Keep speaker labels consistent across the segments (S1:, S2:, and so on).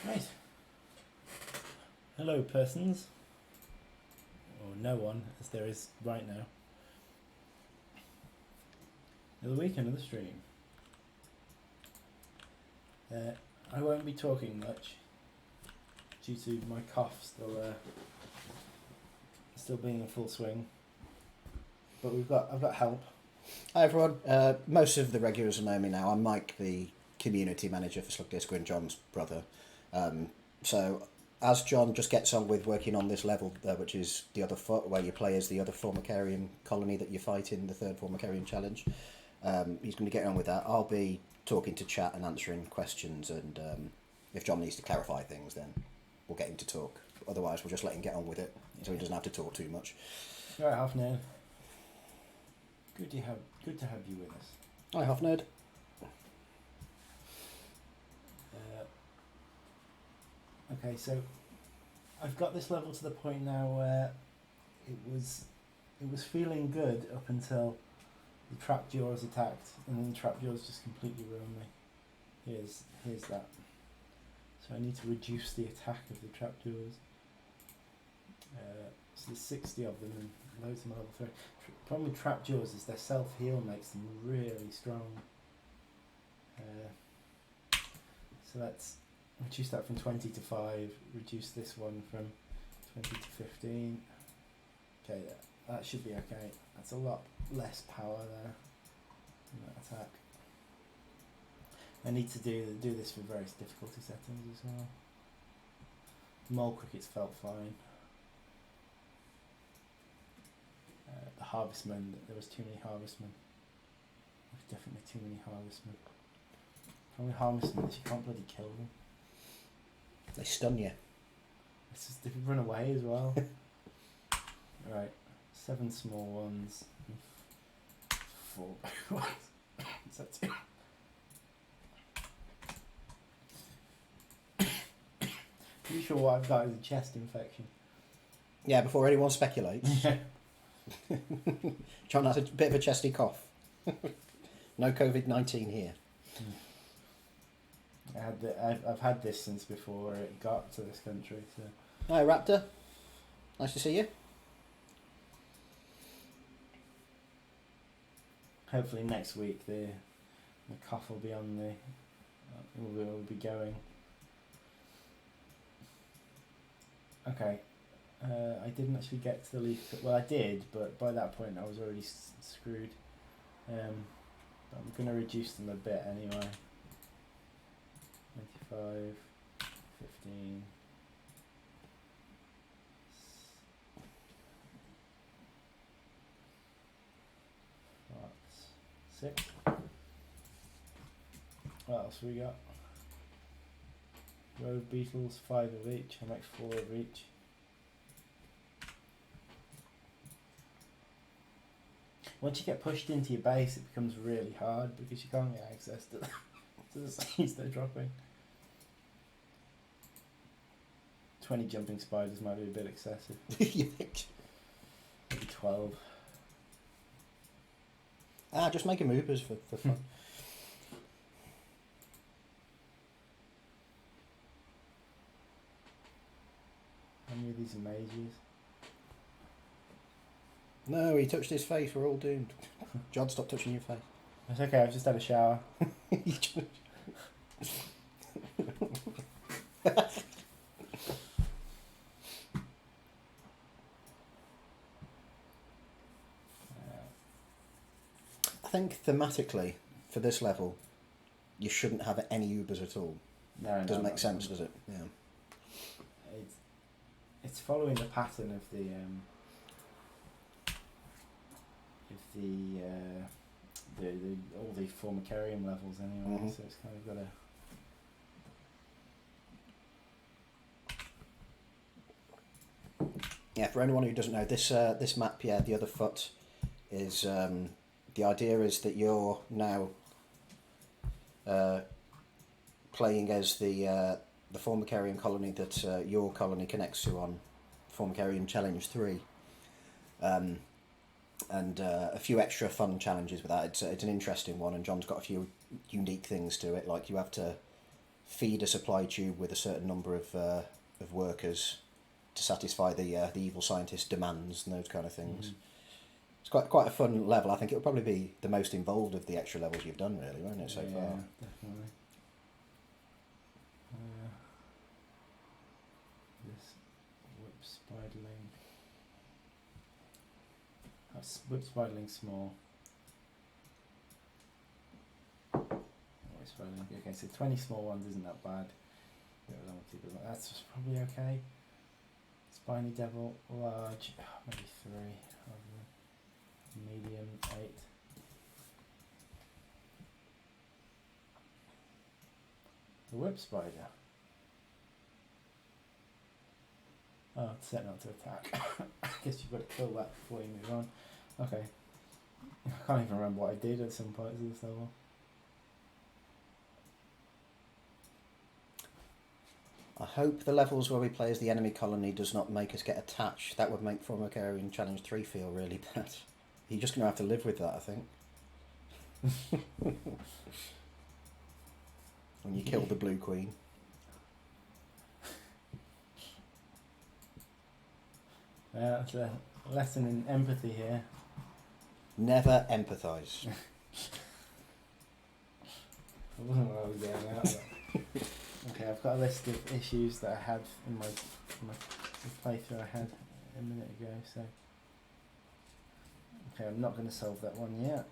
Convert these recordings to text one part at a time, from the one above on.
S1: Right. Hello, persons. Or no one, as there is right now. Another week, another stream. I won't be talking much due to my cough still being in full swing. But I've got help.
S2: Hi everyone. Most of the regulars will know me now. I'm Mike, the community manager for Slug Disco and John's brother. So as John just gets on with working on this level, which is the other foot, where you play as the other formicarium colony that you fight in the third formicarium challenge, he's going to get on with that. I'll be talking to chat and answering questions, and if John needs to clarify things, then we'll get him to talk. Otherwise, we'll just let him get on with it, so he doesn't have to talk too much.
S1: Right, Half Nerd. Good to have you with us.
S2: Hi, Half Nerd.
S1: Okay, so I've got this level to the point now where it was feeling good up until the trap jaws attacked, and then the trap jaws just completely ruined me. Here's that. So I need to reduce the attack of the trap jaws. So there's 60 of them and loads of them level 3. Problem with trap jaws is their self heal makes them really strong. So let's reduce that from 20 to 5. Reduce this one from 20 to 15. Okay, that should be okay. That's a lot less power there in that attack. I need to do this for various difficulty settings as well. Mole crickets felt fine. The harvestmen, there was too many harvestmen. There's definitely too many harvestmen. Probably harvestmen, you can't bloody kill them.
S2: They stun you.
S1: It's just they run away as well. Right, 7 small ones, 4 big ones. Is that 2? Pretty sure what I've got is a chest infection.
S2: Yeah, before anyone speculates. John has a bit of a chesty cough. No COVID-19 here.
S1: I've had this since before it got to this country. So.
S2: Hi Raptor, nice to see you.
S1: Hopefully next week the cough will be on the will be going. Okay, I didn't actually get to the leaf. Well, I did, but by that point I was already screwed. But I'm going to reduce them a bit anyway. 25, 15. 6. What else we got? Road beetles, 5 of each. I make 4 of each. Once you get pushed into your base, it becomes really hard because you can't get access to the seeds they're dropping. 20 jumping spiders might be a bit excessive.
S2: You think?
S1: Maybe 12.
S2: Just making movers for fun.
S1: How many of these are mages?
S2: No, he touched his face, we're all doomed. John, stop touching your face.
S1: It's okay, I've just had a shower.
S2: I think thematically, for this level, you shouldn't have any Ubers at all.
S1: No,
S2: Doesn't make sense, does it? Yeah.
S1: It's following the pattern of the all the formicarium levels anyway.
S2: Mm-hmm.
S1: So it's kind of got a.
S2: Yeah, for anyone who doesn't know, this map, the other foot, is the idea is that you're now playing as the formicarium colony that your colony connects to on Formicarium Challenge 3. And a few extra fun challenges with that. It's an interesting one, and John's got a few unique things to it, like you have to feed a supply tube with a certain number of workers to satisfy the evil scientist demands and those kind of things.
S1: Mhm.
S2: It's quite a fun level. I think it'll probably be the most involved of the extra levels you've done, really, won't it, so
S1: Yeah,
S2: far?
S1: definitely. This whip spidling. That's whip spidling small. Whip spidling. Okay, so 20 small ones isn't that bad. That's probably okay. Spiny devil, large, maybe 3. Medium, 8. The whip spider. Oh, it's set not to attack. I guess you've got to kill that before you move on. Okay. I can't even remember what I did at some parts of this level.
S2: I hope the levels where we play as the enemy colony does not make us get attached. That would make Formicarium Challenge 3 feel really bad. You're just going to have to live with that, I think. When you kill the Blue Queen.
S1: That's a lesson in empathy here.
S2: Never empathise.
S1: It wasn't what I was getting at. But okay, I've got a list of issues that I had in my playthrough I had a minute ago. So okay, I'm not going to solve that one yet.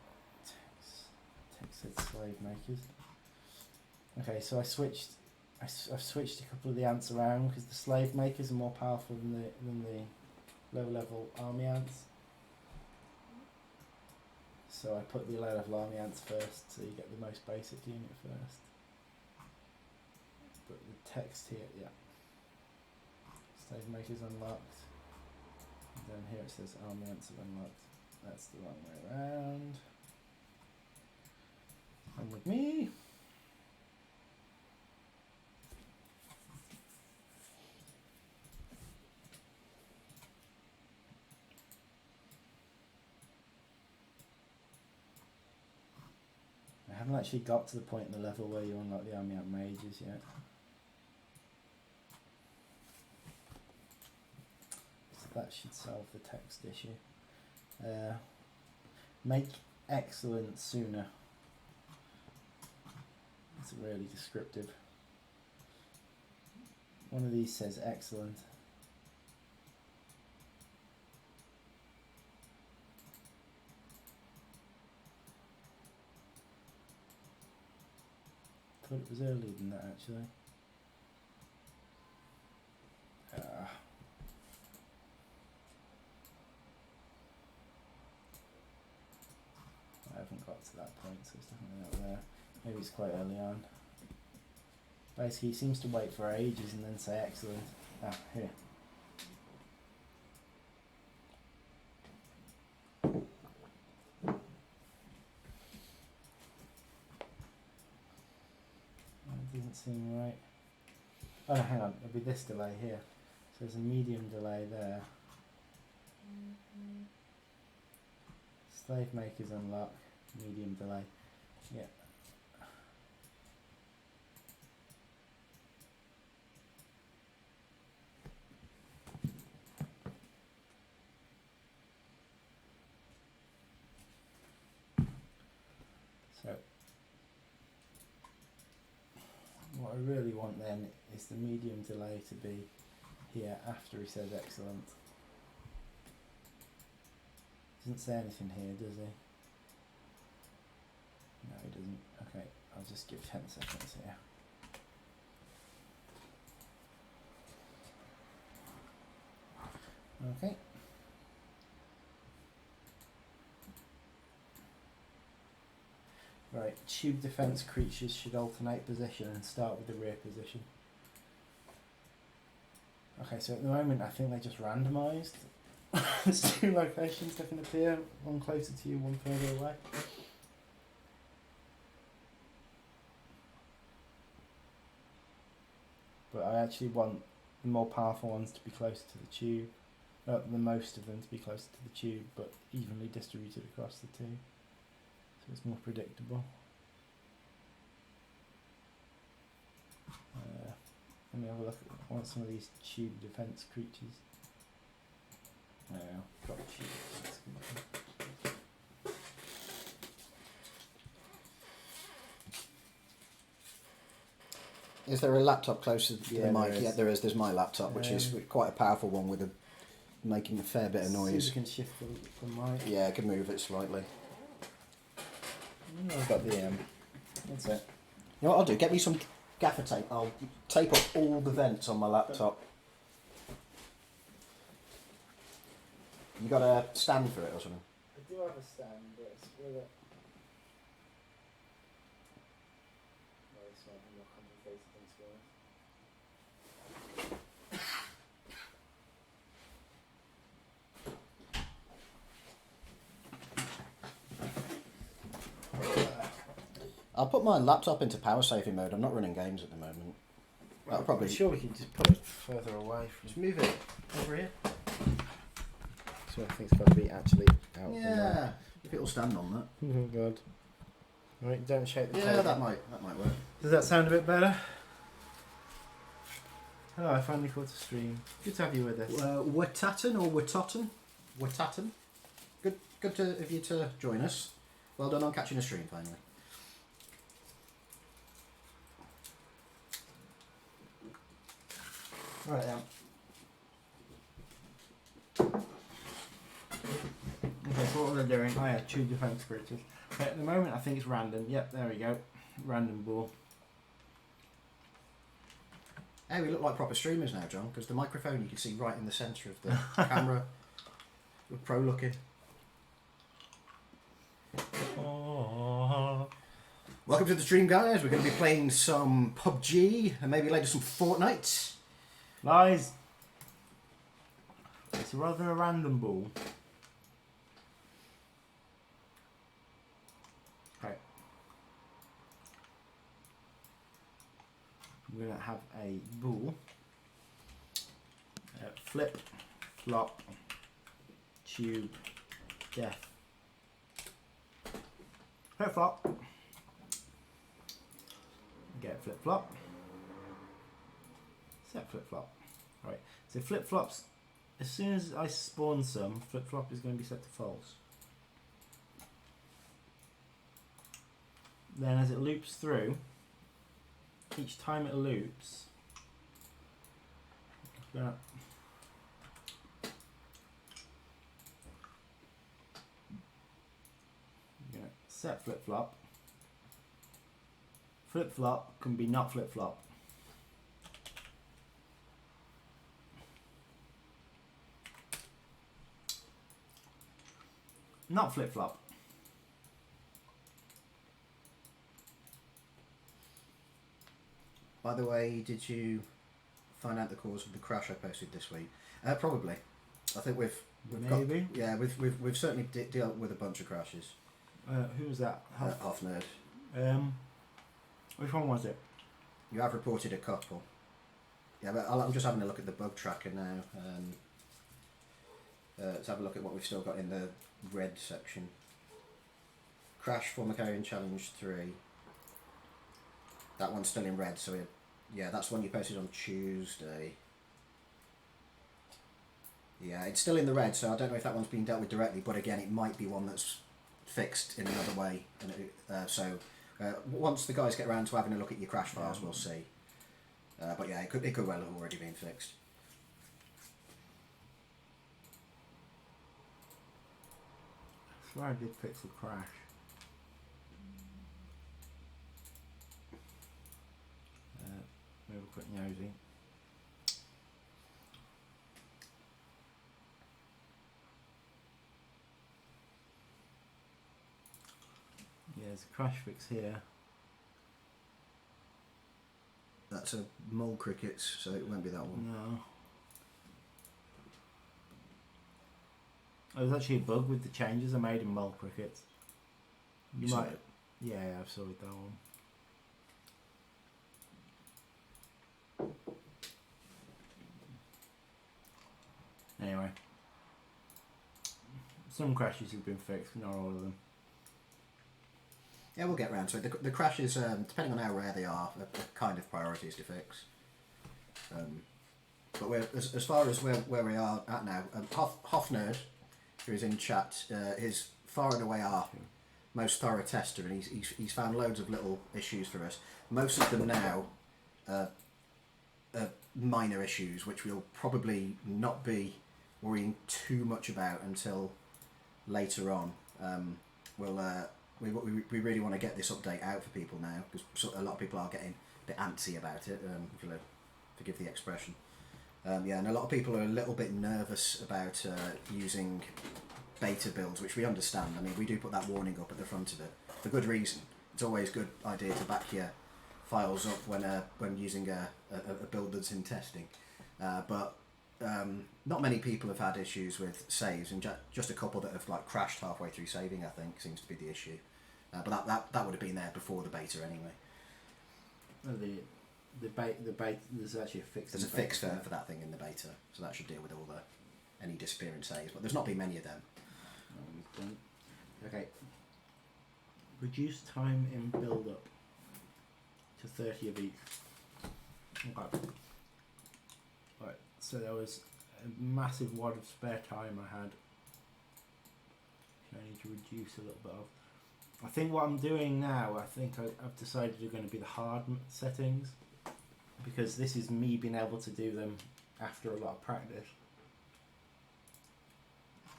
S1: Text said slave makers. Okay, so I've switched a couple of the ants around because the slave makers are more powerful than the low level army ants. So I put the low level army ants first, so you get the most basic unit first. But the text here, yeah. Slave makers unlocked. And then here it says army ants are unlocked. That's the wrong way around. Come with me. I haven't actually got to the point in the level where you unlock the army ant mages yet. So that should solve the text issue. Make excellent sooner. It's really descriptive. One of these says excellent. I thought it was earlier than that actually. I haven't got to that point, so it's definitely not there. Maybe it's quite early on. Basically, he seems to wait for ages and then say excellent. Ah, here. That doesn't seem right. Oh no, hang on, it'll be this delay here. So there's a medium delay there. Slave makers unlock, medium delay. Yeah. So what I really want then is the medium delay to be here after he says excellent. Doesn't say anything here, does he? No, he doesn't. Okay, I'll just give 10 seconds here. Okay. Right, tube defense creatures should alternate position and start with the rear position. Okay, so at the moment I think they're just randomised. There's 2 locations that can appear, one closer to you, one further away. But I actually want the more powerful ones to be closer to the tube. The most of them to be closer to the tube, but evenly distributed across the 2. So it's more predictable. Let me have a look. I want some of these tube defense creatures. There we are. Drop tube defense creature.
S2: Is there a laptop closer to the mic?
S1: There is.
S2: Yeah, there is. There's my laptop, which is quite a powerful one with making a fair bit of
S1: See
S2: noise.
S1: if we can shift the mic.
S2: Yeah, I can move it slightly.
S1: I've got the that's it.
S2: You know what I'll do? Get me some gaffer tape. I'll tape up all the vents on my laptop. You got a stand for it or something?
S1: I do have a stand, but it's with it. No, this might be more complicated than to be honest.
S2: I'll put my laptop into power saving mode. I'm not running games at the moment. That'll probably.
S1: I'm sure we can just put it further away from.
S2: Just move it over here.
S1: So I think it's got to be actually out.
S2: Yeah, if it'll stand on that.
S1: Oh god. Right, don't shake the
S2: Yeah,
S1: table.
S2: that might work.
S1: Does that sound a bit better? Oh, I finally caught a stream. Good to have you with us.
S2: Wetatten or Wetatten? Wetatten. Good of you to join us. Well done on catching a stream finally.
S1: Right now. Okay, so what we're doing, I have two defense creatures. Okay, at the moment I think it's random. Yep, there we go. Random ball.
S2: Hey, we look like proper streamers now, John, because the microphone you can see right in the centre of the camera. We're pro looking. Welcome to the stream, guys. We're going to be playing some PUBG and maybe later some Fortnite.
S1: Lies! It's rather a random ball. Okay. We're going to have a ball. Flip, flop, tube, death. Flip flop. Get flip flop. Set flip flop. Right. So flip flops, as soon as I spawn some, flip flop is going to be set to false. Then as it loops through, each time it loops, it's gonna set flip flop. Flip flop can be not flip flop. Not flip flop.
S2: By the way, did you find out the cause of the crash I posted this week? Probably. I think we've
S1: Maybe.
S2: we've certainly dealt with a bunch of crashes.
S1: Who was that?
S2: Half nerd.
S1: Which one was it?
S2: You have reported a couple. Yeah, but I'm just having a look at the bug tracker now. Let's have a look at what we've still got in the red section. Crash formicarium challenge 3. That one's still in red, so yeah, that's one you posted on Tuesday. Yeah, it's still in the red, so I don't know if that one's been dealt with directly, but again, it might be one that's fixed in another way. And once the guys get around to having a look at your crash files, we'll see. But yeah, it could well have already been fixed.
S1: I swear I did fix the crash. Maybe a quick nosy. Yeah, there's a crash fix here.
S2: That's a mole crickets, so it won't be that one.
S1: No. There's actually a bug with the changes I made in mole crickets.
S2: You saw it?
S1: Yeah, I've sorted that one. Anyway. Some crashes have been fixed, not all of them.
S2: Yeah, we'll get around to it. The crashes, depending on how rare they are kind of priorities to fix. But as far as where we are at now, Hoffnerd, who is in chat, is far and away our most thorough tester, and he's found loads of little issues for us. Most of them now are minor issues, which we'll probably not be worrying too much about until later on. We really want to get this update out for people now, because a lot of people are getting a bit antsy about it, if you'll forgive the expression. And a lot of people are a little bit nervous about using beta builds, which we understand. I mean, we do put that warning up at the front of it for good reason. It's always a good idea to back your files up when using a build that's in testing. But not many people have had issues with saves, and just a couple that have like crashed halfway through saving, I think, seems to be the issue. But that would have been there before the beta anyway.
S1: Well, the beta, there's actually a fix.
S2: There's a fix for that thing in the beta, so that should deal with all any disappearing saves. But there's not been many of them.
S1: Okay. Reduce time in build up to 30 of each. Okay. Right. So there was a massive wad of spare time I had. Which I need to reduce a little bit of. I think what I'm doing now, I've decided are going to be the hard settings, because this is me being able to do them after a lot of practice.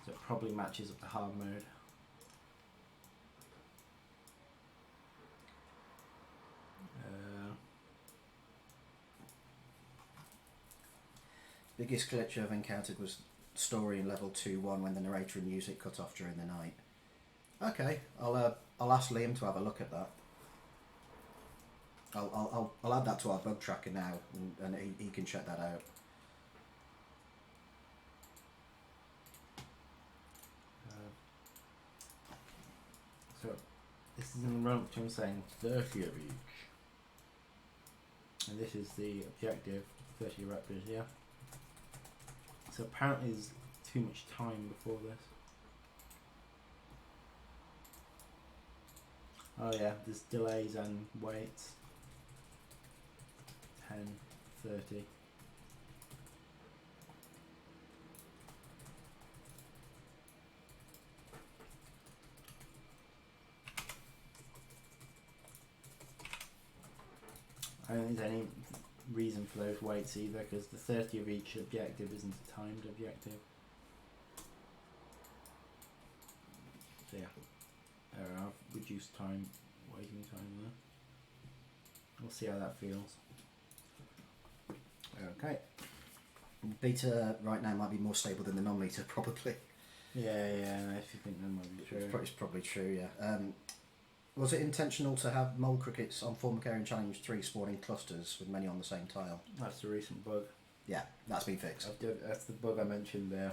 S1: So it probably matches up the hard mode.
S2: Biggest glitch I've encountered was story in level 2-1 when the narrator and music cut off during the night. Okay, I'll ask Liam to have a look at that. I'll add that to our bug tracker now, and he can check that out.
S1: So this is in the run, which I'm saying 30 of each, and this is the objective, 30 raptors, yeah. So apparently there's too much time before this. Oh yeah, there's delays and waits. 10, 30. I don't think there's any reason for those weights either, because the 30 of each objective isn't a timed objective. So yeah, I've reduced time, waiting time there. We'll see how that feels. Okay.
S2: Beta right now might be more stable than the non-beta, probably.
S1: Yeah, if you think that might be true.
S2: It's probably true, yeah. Was it intentional to have mole crickets on Formicarium Challenge 3 spawning clusters with many on the same tile?
S1: That's the recent bug.
S2: Yeah, that's been fixed.
S1: That's the bug I mentioned there.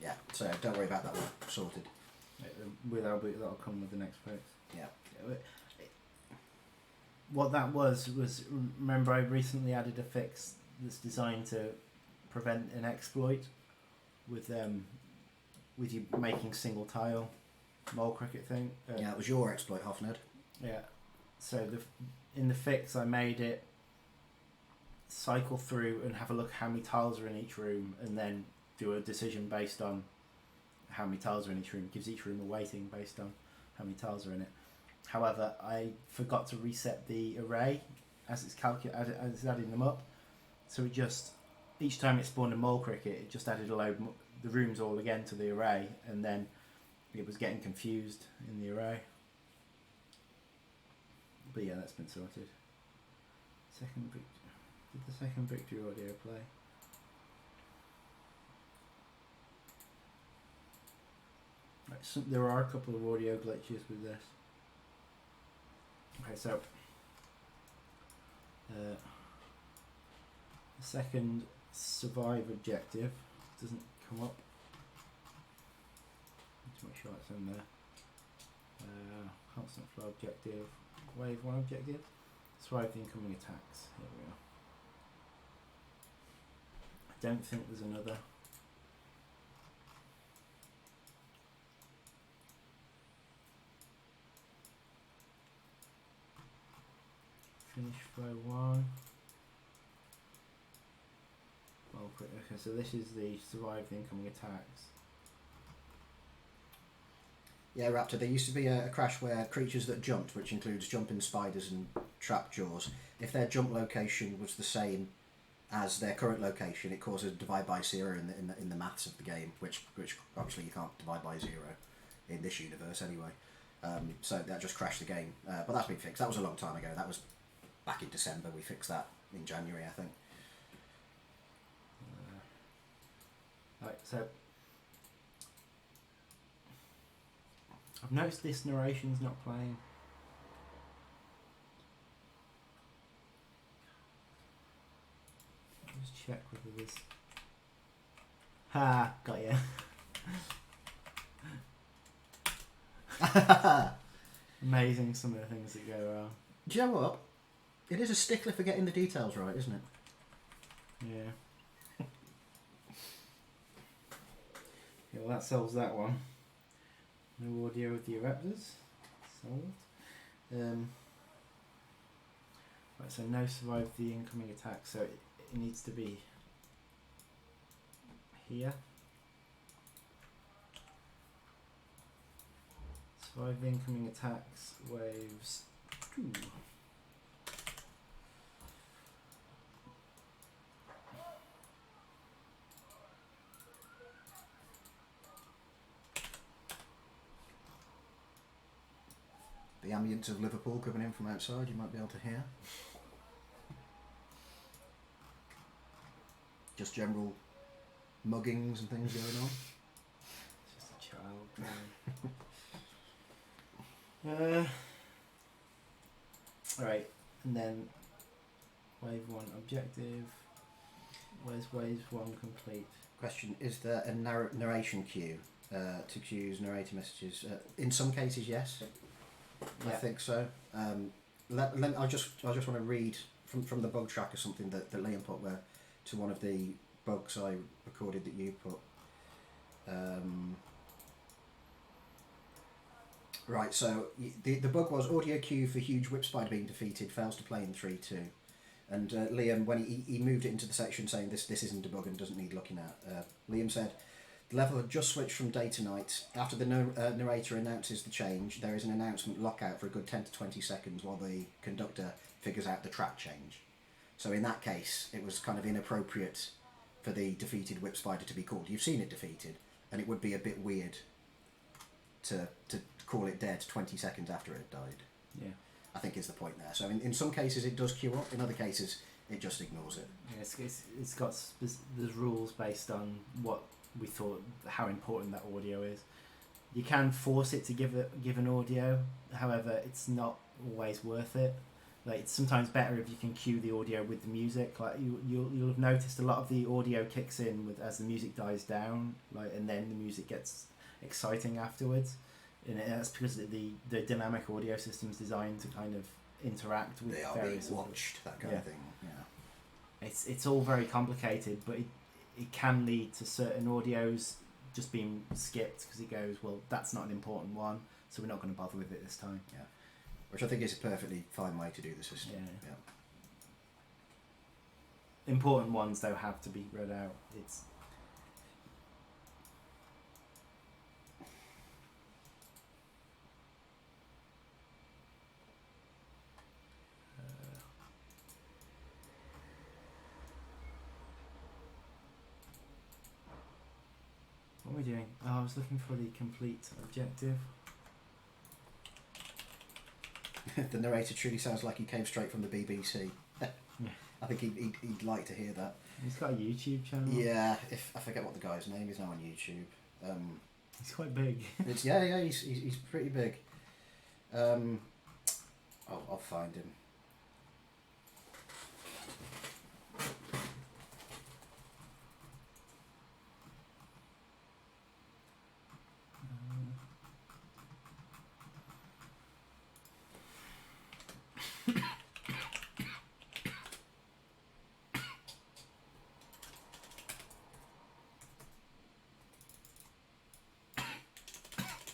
S2: Yeah, so don't worry about that one. Sorted.
S1: That'll come with the next fix.
S2: Yeah.
S1: What that was remember I recently added a fix that's designed to prevent an exploit with you making single tile mole cricket thing.
S2: Yeah, it was your exploit, Hoffnerd.
S1: Yeah. So in the fix I made it cycle through and have a look how many tiles are in each room, and then do a decision based on how many tiles are in each room. It gives each room a weighting based on how many tiles are in it. However, I forgot to reset the array as it's adding them up. So it just, each time it spawned a mole cricket, it just added a load, the rooms all again to the array, and then it was getting confused in the array. But yeah, that's been sorted. Did the second victory audio play? Right, so there are a couple of audio glitches with this. Okay, so the second survive objective doesn't come up. Need to make sure it's in there. Constant flow objective, wave 1 objective, survive the incoming attacks. Here we are. I don't think there's another. Row 1. Oh, quick. Okay, so this is the survive the incoming attacks.
S2: Yeah, Raptor, there used to be a crash where creatures that jumped, which includes jumping spiders and trap jaws, if their jump location was the same as their current location, it causes a divide by 0 in the maths of the game, which obviously you can't divide by 0 in this universe anyway. So that just crashed the game. But that's been fixed. That was a long time ago. That was back in December. We fixed that in January, I think.
S1: Right, so I've noticed this narration's not playing. Just check whether this. Ha! Got ya. Amazing some of the things that go wrong.
S2: Do you know what? It is a stickler for getting the details right, isn't it?
S1: Yeah. Yeah, well, that solves that one. No audio with the Raptors. Solved. Right, so no survive the incoming attack, so it needs to be here. Survive the incoming attacks, waves 2.
S2: The ambience of Liverpool coming in from outside, you might be able to hear. Just general muggings and things going on.
S1: It's just a child. Alright, and then wave 1 objective. Where's wave 1 complete?
S2: Question, is there a narration queue to queues narrator messages? In some cases, yes.
S1: Yeah.
S2: I think so. I just want to read from the bug tracker something that Liam put where to one of the bugs I recorded that you put. Right, so the bug was audio cue for huge whip spider being defeated fails to play in 3-2. And Liam, when he moved it into the section saying this isn't a bug and doesn't need looking at, Liam said, the level had just switched from day to night. After the narrator announces the change, there is an announcement lockout for a good 10 to 20 seconds while the conductor figures out the track change. So in that case, it was kind of inappropriate for the defeated whip spider to be called. You've seen it defeated, and it would be a bit weird to call it dead 20 seconds after it died.
S1: Yeah.
S2: I think is the point there. So in some cases it does queue up, in other cases it just ignores it.
S1: Yeah, it's got there's rules based on what we thought, how important that audio is. You can force it to give an audio, however it's not always worth it. Like, it's sometimes better if you can cue the audio with the music. Like you'll have noticed a lot of the audio kicks in as the music dies down, like, and then the music gets exciting afterwards. And that's because the dynamic audio system's designed to kind of interact with
S2: they are
S1: various
S2: being watched, that kind of thing. Yeah.
S1: It's all very complicated, but it can lead to certain audios just being skipped because it goes, well, that's not an important one, so we're not going to bother with it this time.
S2: Yeah. Which I think is a perfectly fine way to do the system.
S1: Yeah. Important ones though have to be read out. It's what are we doing? Oh, I was looking for the complete objective.
S2: The narrator truly sounds like he came straight from the BBC. I think he'd like to hear that.
S1: He's got a YouTube channel.
S2: Yeah, if I forget what the guy's name is now on YouTube.
S1: He's quite big.
S2: He's pretty big. I'll find him.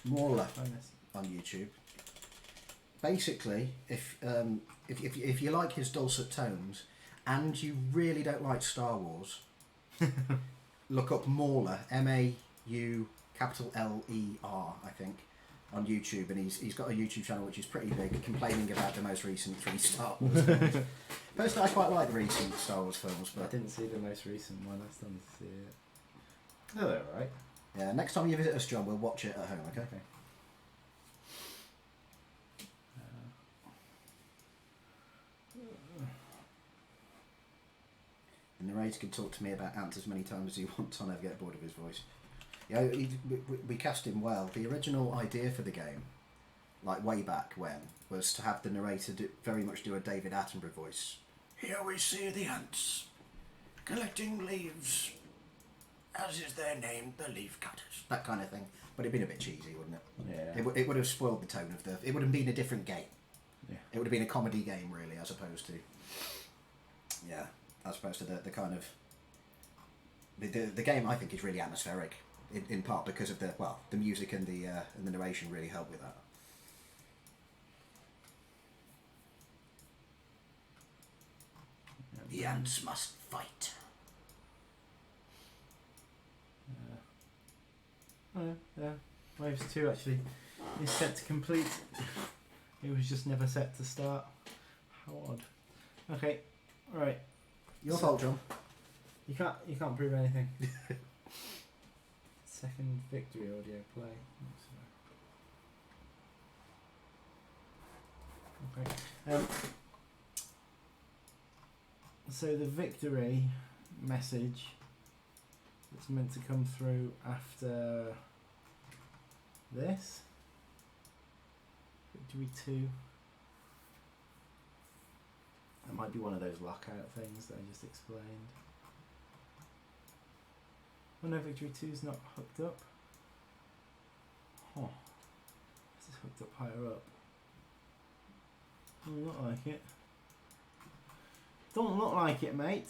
S2: Mauler on YouTube. basically, if you like his dulcet tones and you really don't like Star Wars, look up Mauler, Mau capital Ler, I think, on YouTube, and he's got a YouTube channel which is pretty big, complaining about the most recent 3 Star Wars films. Personally, I quite like the recent Star Wars films, but
S1: I didn't see the most recent one. I still need to see it. Oh, they're alright.
S2: yeah, next time you visit us, John, we'll watch it at home, okay?
S1: Okay.
S2: The narrator can talk to me about ants as many times as he wants. I'll never get bored of his voice. Yeah, we cast him well. The original idea for the game, like way back when, was to have the narrator very much do a David Attenborough voice. Here we see the ants collecting leaves, as is their name, the leaf cutters. That kind of thing. But it'd been a bit cheesy, wouldn't it?
S1: Yeah.
S2: It would have spoiled the tone of the... It would have been a different game.
S1: Yeah.
S2: It would have been a comedy game, really, as opposed to... Yeah, as opposed to the kind of... The game, I think, is really atmospheric, in part because of the music and the narration really help with that. The ants must fight.
S1: Yeah. Waves 2 actually is set to complete. It was just never set to start. How odd. Okay, right.
S2: Your fault, John.
S1: You can't prove anything. Second victory audio play. Okay. So the victory message that's meant to come through after this. Victory 2. That might be one of those lockout things that I just explained. Oh no, Victory 2 is not hooked up. Huh. This is hooked up higher up. Doesn't look like it. Don't look like it, mate.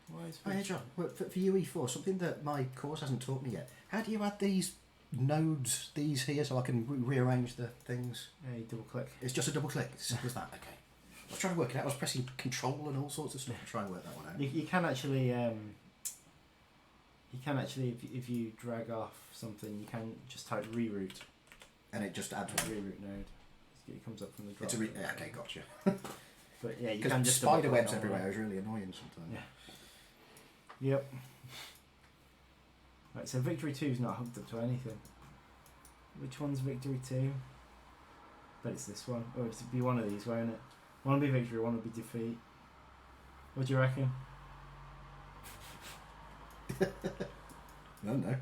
S1: Why is
S2: Oh yeah, John, for UE4, something that my course hasn't taught me yet. How do you add these nodes, these here, so I can rearrange the things?
S1: Yeah, you double click.
S2: It's just a double click. Was that okay? I was trying to work it out. I was pressing control and all sorts of stuff to try and work that one out.
S1: You can actually, if you drag off something, you can just type reroute.
S2: And it just adds one.
S1: Reroute node. It comes up from the drop.
S2: It's a okay, gotcha.
S1: But yeah, you can
S2: Because
S1: just
S2: spider
S1: double click
S2: webs
S1: on
S2: everywhere
S1: one.
S2: is really annoying sometimes.
S1: Yeah. Yep. Right, so Victory 2 is not hooked up to anything. Which one's Victory 2? Bet it's this one. Or it'll be one of these, won't it? One will be Victory, one will be Defeat. What do you reckon?
S2: No.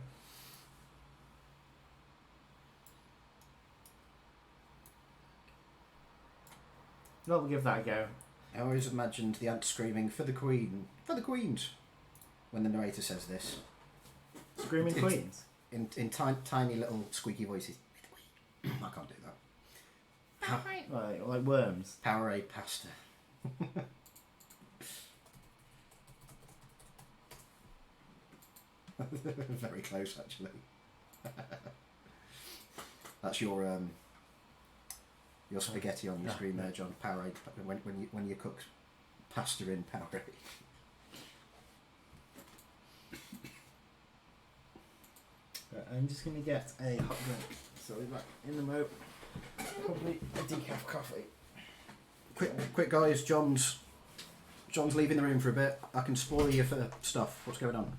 S1: Well, we'll give that a go.
S2: I always imagined the ant screaming, "For the Queen! For the Queens!" when the narrator says this.
S1: Screaming
S2: It's-
S1: Queens?
S2: In tiny little squeaky voices. I can't do that.
S1: Like worms.
S2: Powerade pasta. Very close, actually. That's your spaghetti on your screen there, John. Powerade. When you cook pasta in Powerade.
S1: Right, I'm just going to get a hot drink. So we're back in the moat. Probably a decaf coffee.
S2: Quick, guys. John's leaving the room for a bit. I can spoil you for stuff. What's going on?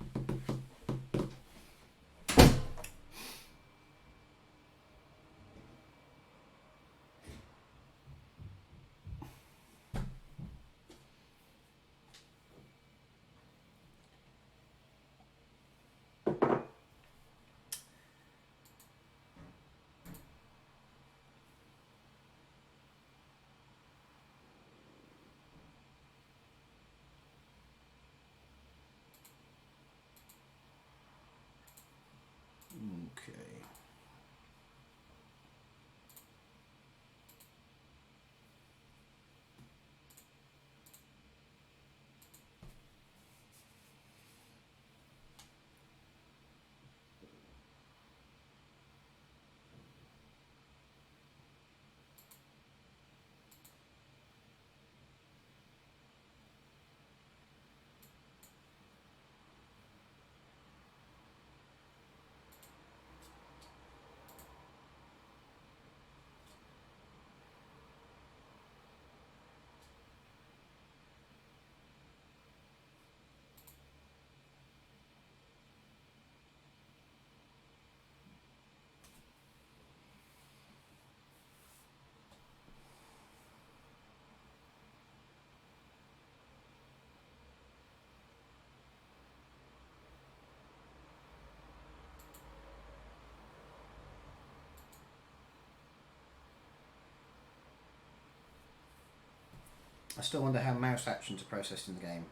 S2: I still wonder how mouse actions are processed in the game.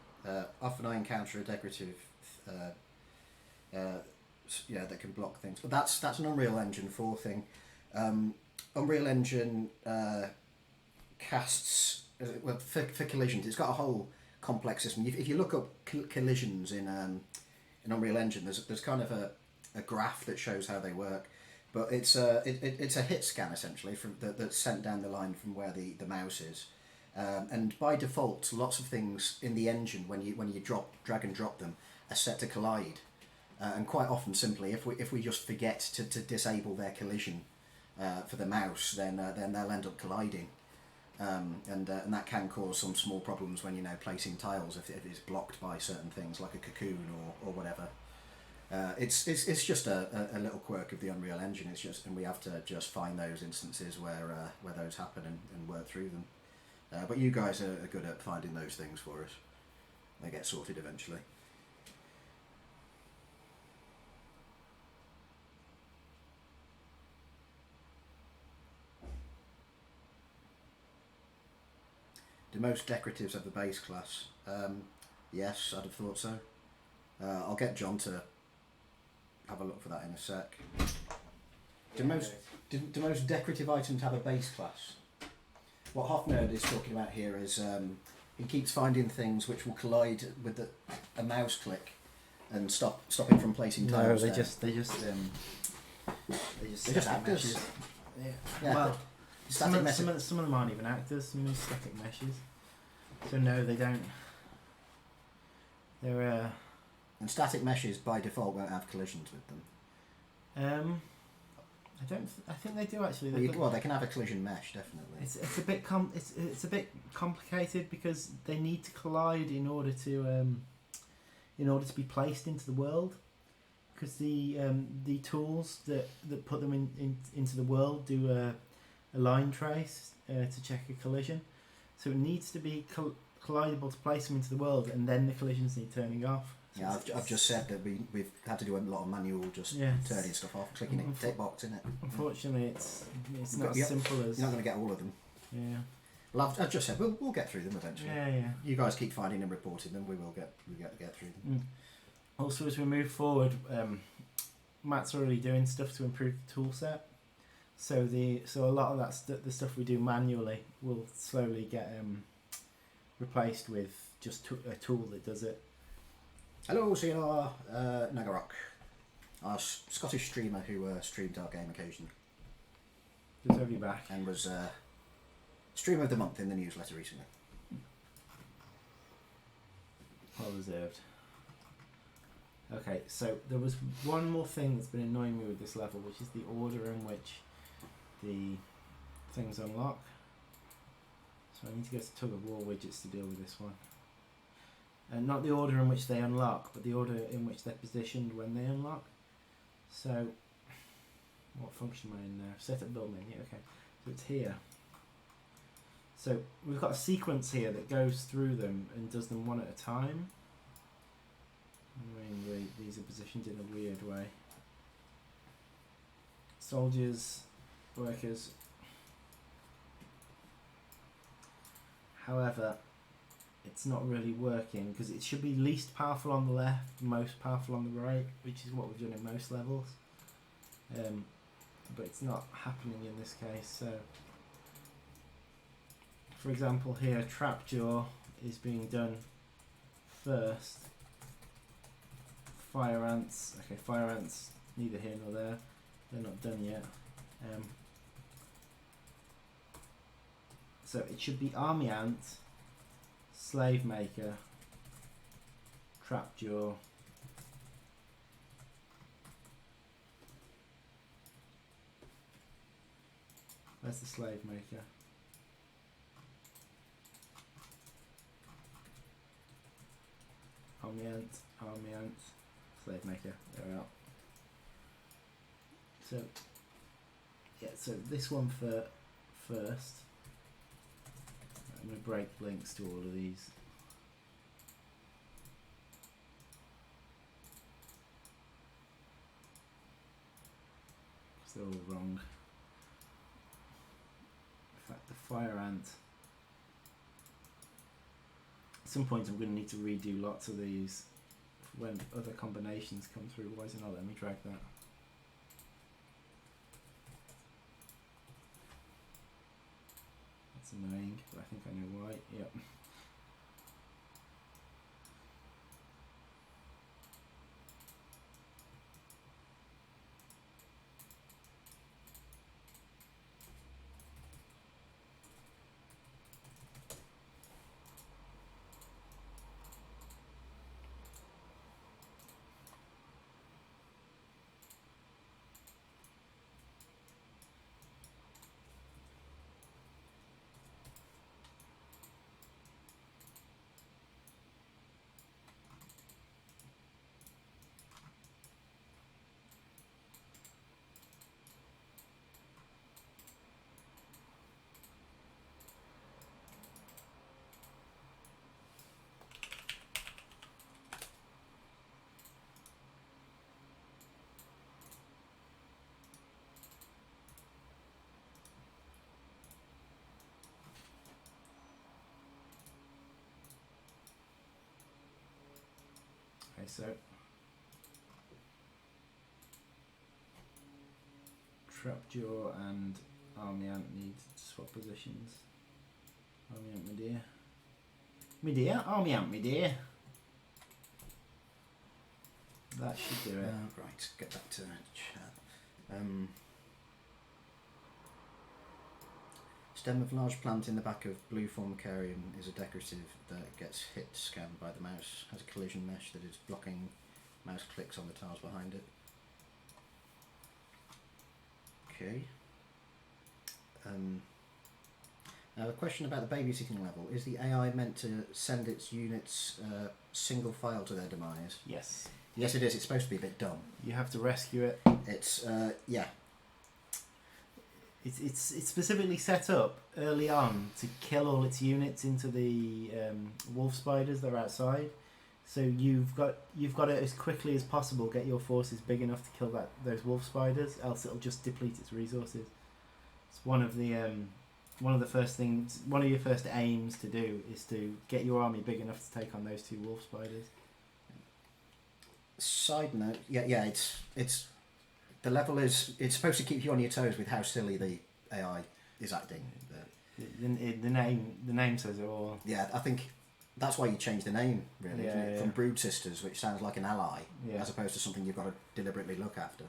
S2: Often I encounter a decorative, that can block things. But that's an Unreal Engine 4 thing. Unreal Engine casts for collisions. It's got a whole complex system. If you look up collisions in Unreal Engine, there's kind of a graph that shows how they work. But it's a hit scan essentially that's sent down the line from where the mouse is. And by default, lots of things in the engine, when you drag and drop them, are set to collide. And quite often, simply, if we just forget to disable their collision for the mouse, then they'll end up colliding, and that can cause some small problems when placing tiles if it's blocked by certain things like a cocoon or whatever. It's just a little quirk of the Unreal Engine. And we have to just find those instances where those happen and work through them. But you guys are good at finding those things for us. They get sorted eventually. Do most decoratives have the base class? Yes, I'd have thought so. I'll get John to have a look for that in a sec. Do most decorative items have a base class? What Hoffnerd is talking about here is he keeps finding things which will collide with a mouse click and stop it from placing tiles.
S1: No, they just
S2: actors.
S1: Yeah. Well, some of
S2: meshes.
S1: them aren't even actors. Some are static meshes. So no, they don't. They're
S2: and static meshes by default won't have collisions with them.
S1: I think they do actually.
S2: Well, they can have a collision mesh, definitely.
S1: It's a bit it's a bit complicated because they need to collide in order to be placed into the world. Because the tools that put them into the world do a line trace to check a collision, so it needs to be collidable to place them into the world, and then the collisions need turning off. So
S2: yeah, I've just said that we've had to do a lot of manual turning stuff off, clicking it, tick box in it.
S1: Unfortunately, it's not as simple as...
S2: You're not going to get all of them.
S1: Yeah.
S2: Well, I've just said we'll get through them eventually.
S1: Yeah.
S2: You guys keep finding and reporting them. We will get through them.
S1: Also, as we move forward, Matt's already doing stuff to improve the tool set. So a lot of the stuff we do manually will slowly get replaced with just a tool that does it.
S2: Hello, Sina Nagarok, our Scottish streamer who streamed our game occasionally.
S1: Good to have you back.
S2: And was Streamer of the Month in the newsletter recently.
S1: Well reserved. Okay, so there was one more thing that's been annoying me with this level, which is the order in which the things unlock. So I need to go to Tug of War widgets to deal with this one. And not the order in which they unlock, but the order in which they're positioned when they unlock. So, what function am I in there? Set up build menu, okay. So it's here. So we've got a sequence here that goes through them and does them one at a time. I mean, these are positioned in a weird way. Soldiers, workers. However, it's not really working because it should be least powerful on the left, most powerful on the right, which is what we've done in most levels. But it's not happening in this case. So, for example, here Trapjaw is being done first. Fire ants, okay, fire ants neither here nor there. They're not done yet. So it should be army ant, slave maker, trapjaw, where's the slave maker? Army ant, slave maker, there we are. So yeah, so this one for first. I'm going to break links to all of these. Because they're all wrong. In fact, the fire ant some point I'm going to need to redo lots of these when other combinations come through. Why is it not letting me drag that? That's annoying, but I think I know why. Yep. Okay, so Trapjaw and Army Ant need to swap positions. Army Ant, my dear. Me dear, Army Ant, me dear. That should do it.
S2: Right, get back to chat. Stem of large plant in the back of blue formicarium is a decorative that gets hit scanned by the mouse. Has a collision mesh that is blocking mouse clicks on the tiles behind it. Okay. Now a question about the babysitting level. Is the AI meant to send its units single file to their demise?
S1: Yes.
S2: Yes it is, it's supposed to be a bit dumb.
S1: You have to rescue it.
S2: It's, yeah.
S1: It's specifically set up early on to kill all its units into the wolf spiders that are outside. So you've got to as quickly as possible get your forces big enough to kill those wolf spiders, else it'll just deplete its resources. It's one of your first aims to do is to get your army big enough to take on those 2 wolf spiders.
S2: Side note, yeah, it's the level is, it's supposed to keep you on your toes with how silly the AI is acting.
S1: The name says it all.
S2: Yeah, I think that's why you changed the name, really, isn't it? From Brood Sisters, which sounds like an ally, as opposed to something you've got to deliberately look after.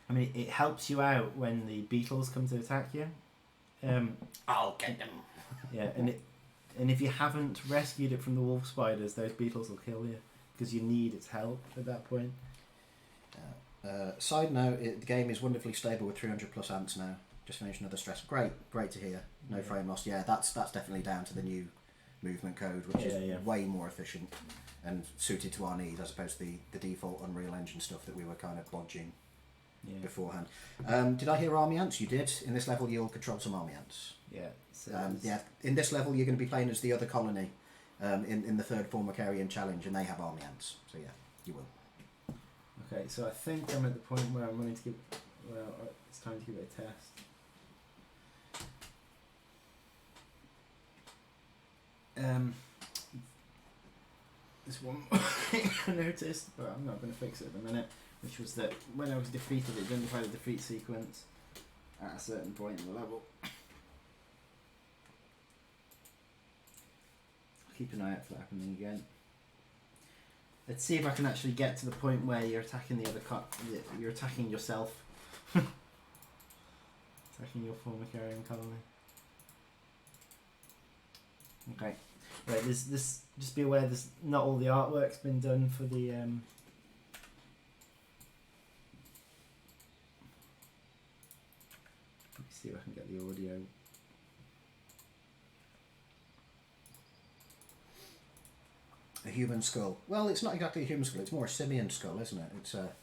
S1: I mean, it helps you out when the beetles come to attack you.
S2: I'll get them.
S1: Yeah, and if you haven't rescued it from the wolf spiders, those beetles will kill you because you need its help at that point.
S2: Side note, the game is wonderfully stable with 300 plus ants now. Just finished another stress. Great to hear. No frame loss. Yeah, that's definitely down to the new movement code, which is way more efficient and suited to our needs as opposed to the default Unreal Engine stuff that we were kind of bodging beforehand. Did I hear army ants? You did. In this level, you'll control some army ants.
S1: Yeah. So
S2: in this level, you're going to be playing as the other colony in the third formicarium challenge, and they have army ants. So yeah, you will.
S1: Okay, so I think I'm at the point where I'm going to give. Well, it's time to give it a test. There's one thing I noticed, but I'm not going to fix it at the minute, which was that when I was defeated, it identified a defeat sequence at a certain point in the level. I'll keep an eye out for that happening again. Let's see if I can actually get to the point where you're attacking the other you're attacking yourself. Attacking your formicarium colony. Okay. Right, this just be aware there's not all the artwork's been done for the let me see if I can get the audio.
S2: A human skull. Well, it's not exactly a human skull. It's more a simian skull, isn't it? It's a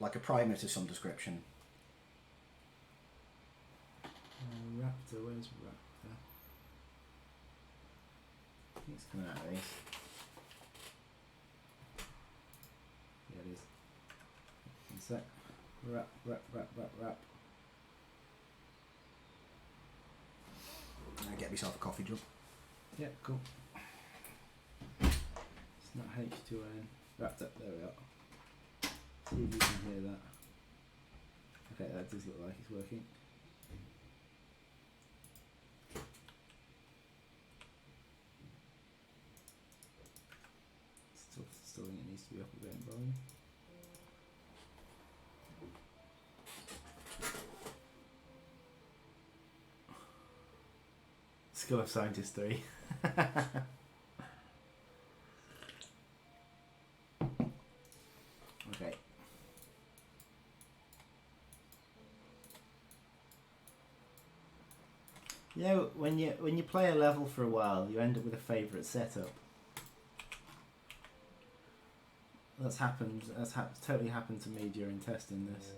S2: like a primate of some description.
S1: Raptor, where's Raptor? I think it's coming out of these. Yeah, it is. One sec. Rap.
S2: I get myself a coffee jug.
S1: Yeah, cool. It's not H2N. Wrapped up, there we are. See if you can hear that. Okay, that does look like it's working. Still think it needs to be up a bit in volume. School of Scientist 3. Okay. You know, when you play a level for a while, you end up with a favourite setup. That's happened. Totally happened to me during testing this.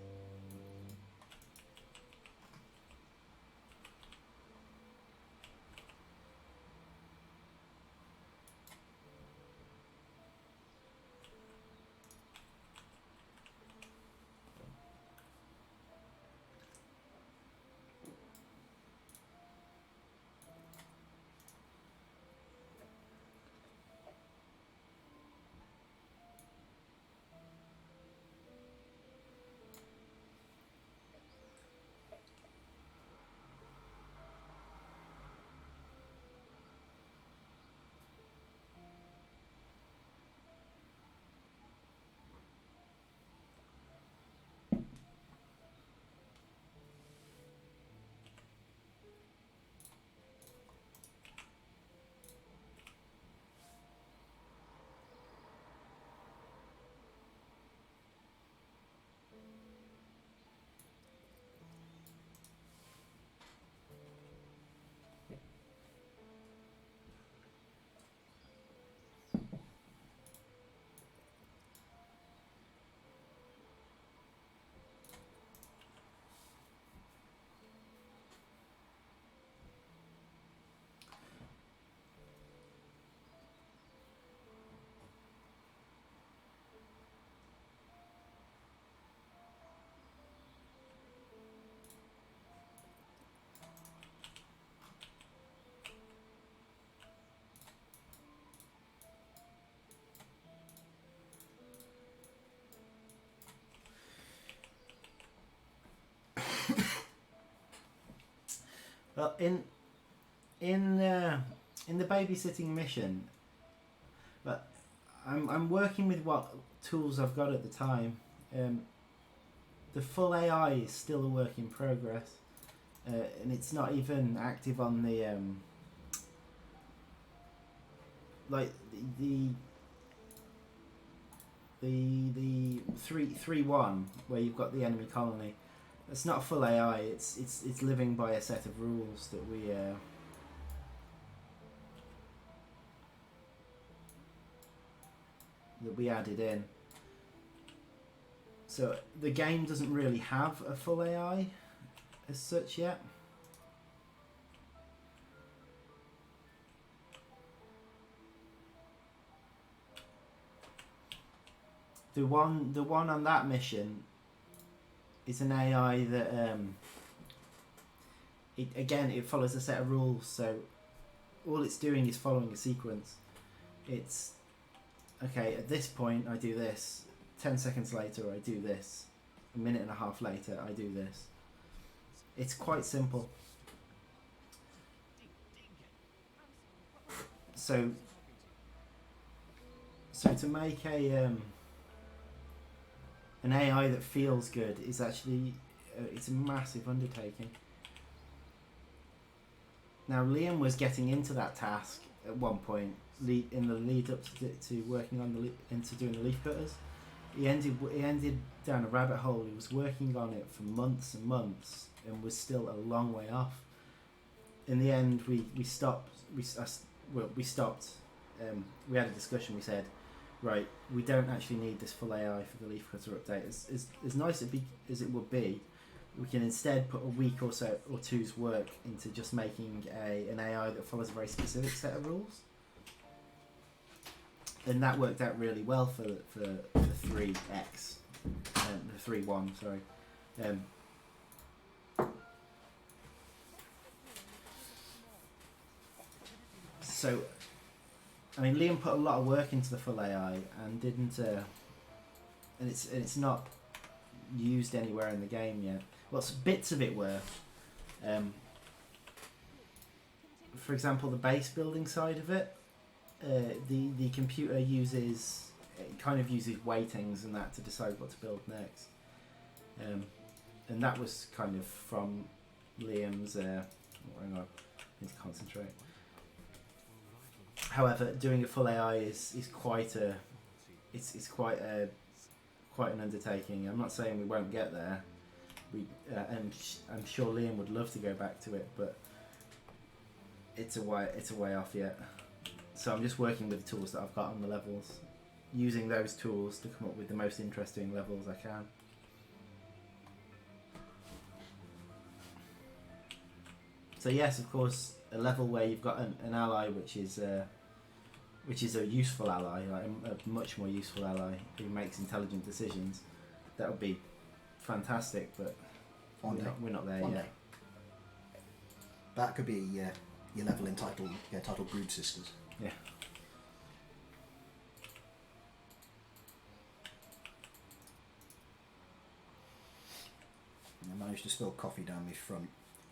S1: Well, in the babysitting mission, but I'm working with what tools I've got at the time. The full AI is still a work in progress, and it's not even active on the like the 3.1 where you've got the enemy colony. It's not full AI. It's living by a set of rules that we added in. So the game doesn't really have a full AI as such yet. The one on that mission is an AI that it follows a set of rules. So all it's doing is following a sequence. It's okay. At this point, I do this. 10 seconds later, I do this. A minute and a half later, I do this. It's quite simple. So to make an AI that feels good is actually it's a massive undertaking. Now Liam was getting into that task at one point in the lead up to working on into doing the leaf cutters. He ended down a rabbit hole. He was working on it for months and months and was still a long way off. In the end, we stopped. We stopped. We had a discussion. We said, right, we don't actually need this full AI for the leaf cutter update. As nice as it would be, we can instead put a week or so or two's work into just making an AI that follows a very specific set of rules. And that worked out really well for 3x, the 3.1, sorry. So, I mean, Liam put a lot of work into the full AI and didn't, and it's not used anywhere in the game yet. Well, bits of it were. For example, the base building side of it, the computer kind of uses weightings and that to decide what to build next. And that was kind of from Liam's. Hang on, I need to concentrate. However, doing a full AI is quite an undertaking. I'm not saying we won't get there. And I'm sure Liam would love to go back to it, but it's a way off yet. So I'm just working with the tools that I've got on the levels, using those tools to come up with the most interesting levels I can. So yes, of course, a level where you've got an ally which is a useful ally, like a much more useful ally who makes intelligent decisions, that would be fantastic. But we're not there yet.
S2: That could be your level entitled Brood Sisters.
S1: Yeah.
S2: I managed to spill coffee down my front.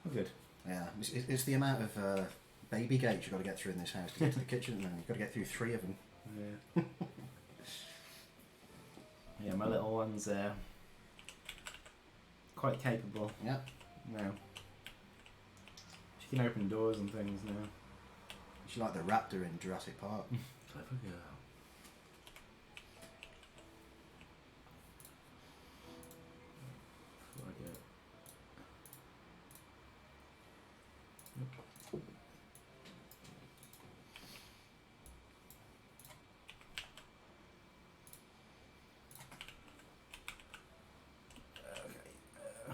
S1: Oh, good.
S2: Yeah, it's the amount of baby gates you've got to get through in this house to get to the kitchen, and you've got to get through 3 of them.
S1: Yeah. Yeah, my little one's quite capable.
S2: Yeah.
S1: Now. She can open doors and things now.
S2: She's like the raptor in Jurassic Park.
S1: Clever girl. Before I go. Okay,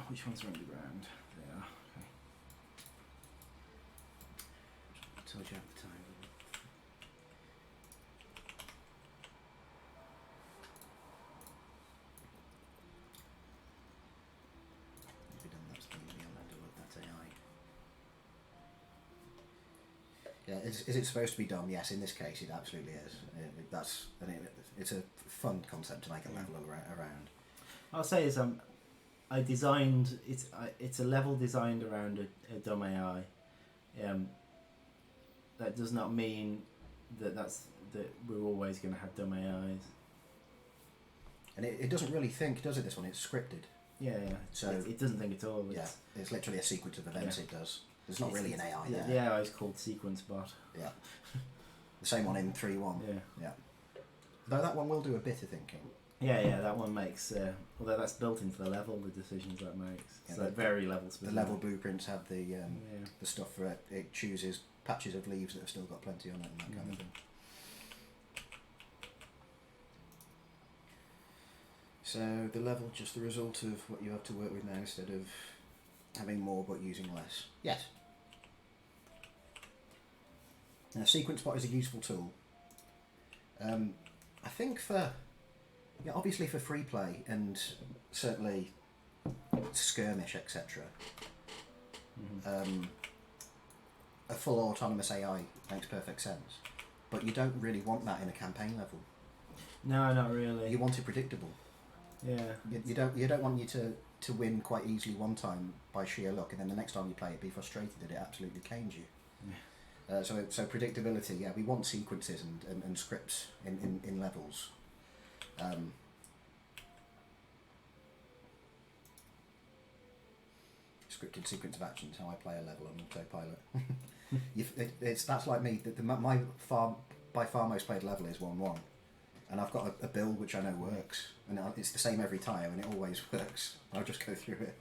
S1: which ones are underground? They are. Okay.
S2: Told you at the time. Maybe done that's the Undergrowth, that's AI. Yeah, is it supposed to be dumb? Yes, in this case it absolutely is. It's a fun concept to make a level around.
S1: I'll say is I designed it's a level designed around a dumb AI. That does not mean that we're always going to have dumb AIs.
S2: And it doesn't really think, does it? This one, it's scripted.
S1: Yeah. So it doesn't think at all.
S2: It's literally a sequence of events. Yeah. It does. There's not really an AI there.
S1: The AI is called sequence bot.
S2: Yeah. The same one in 3.1. Yeah. Though that one will do a bit of thinking.
S1: Yeah, that one makes. Although that's built into the level, the decisions that makes. Yeah, so very level specific.
S2: The level blueprints have the stuff for it. It chooses patches of leaves that have still got plenty on it and that kind of thing. So the level just the result of what you have to work with now instead of having more but using less. Yes. Now sequence bot is a useful tool. I think obviously for free play and certainly skirmish, etc. A full autonomous AI makes perfect sense, but you don't really want that in a campaign level.
S1: No, not really.
S2: You want it predictable.
S1: Yeah.
S2: You don't want you to win quite easily one time by sheer luck, and then the next time you play it, be frustrated that it absolutely canes you. Yeah. So predictability. Yeah, we want sequences and scripts in levels. Scripted sequence of actions, how I play a level on autopilot. That's like me. My by far most played level is 1-1, and I've got a build which I know works, and it's the same every time, and it always works. I'll just go through it.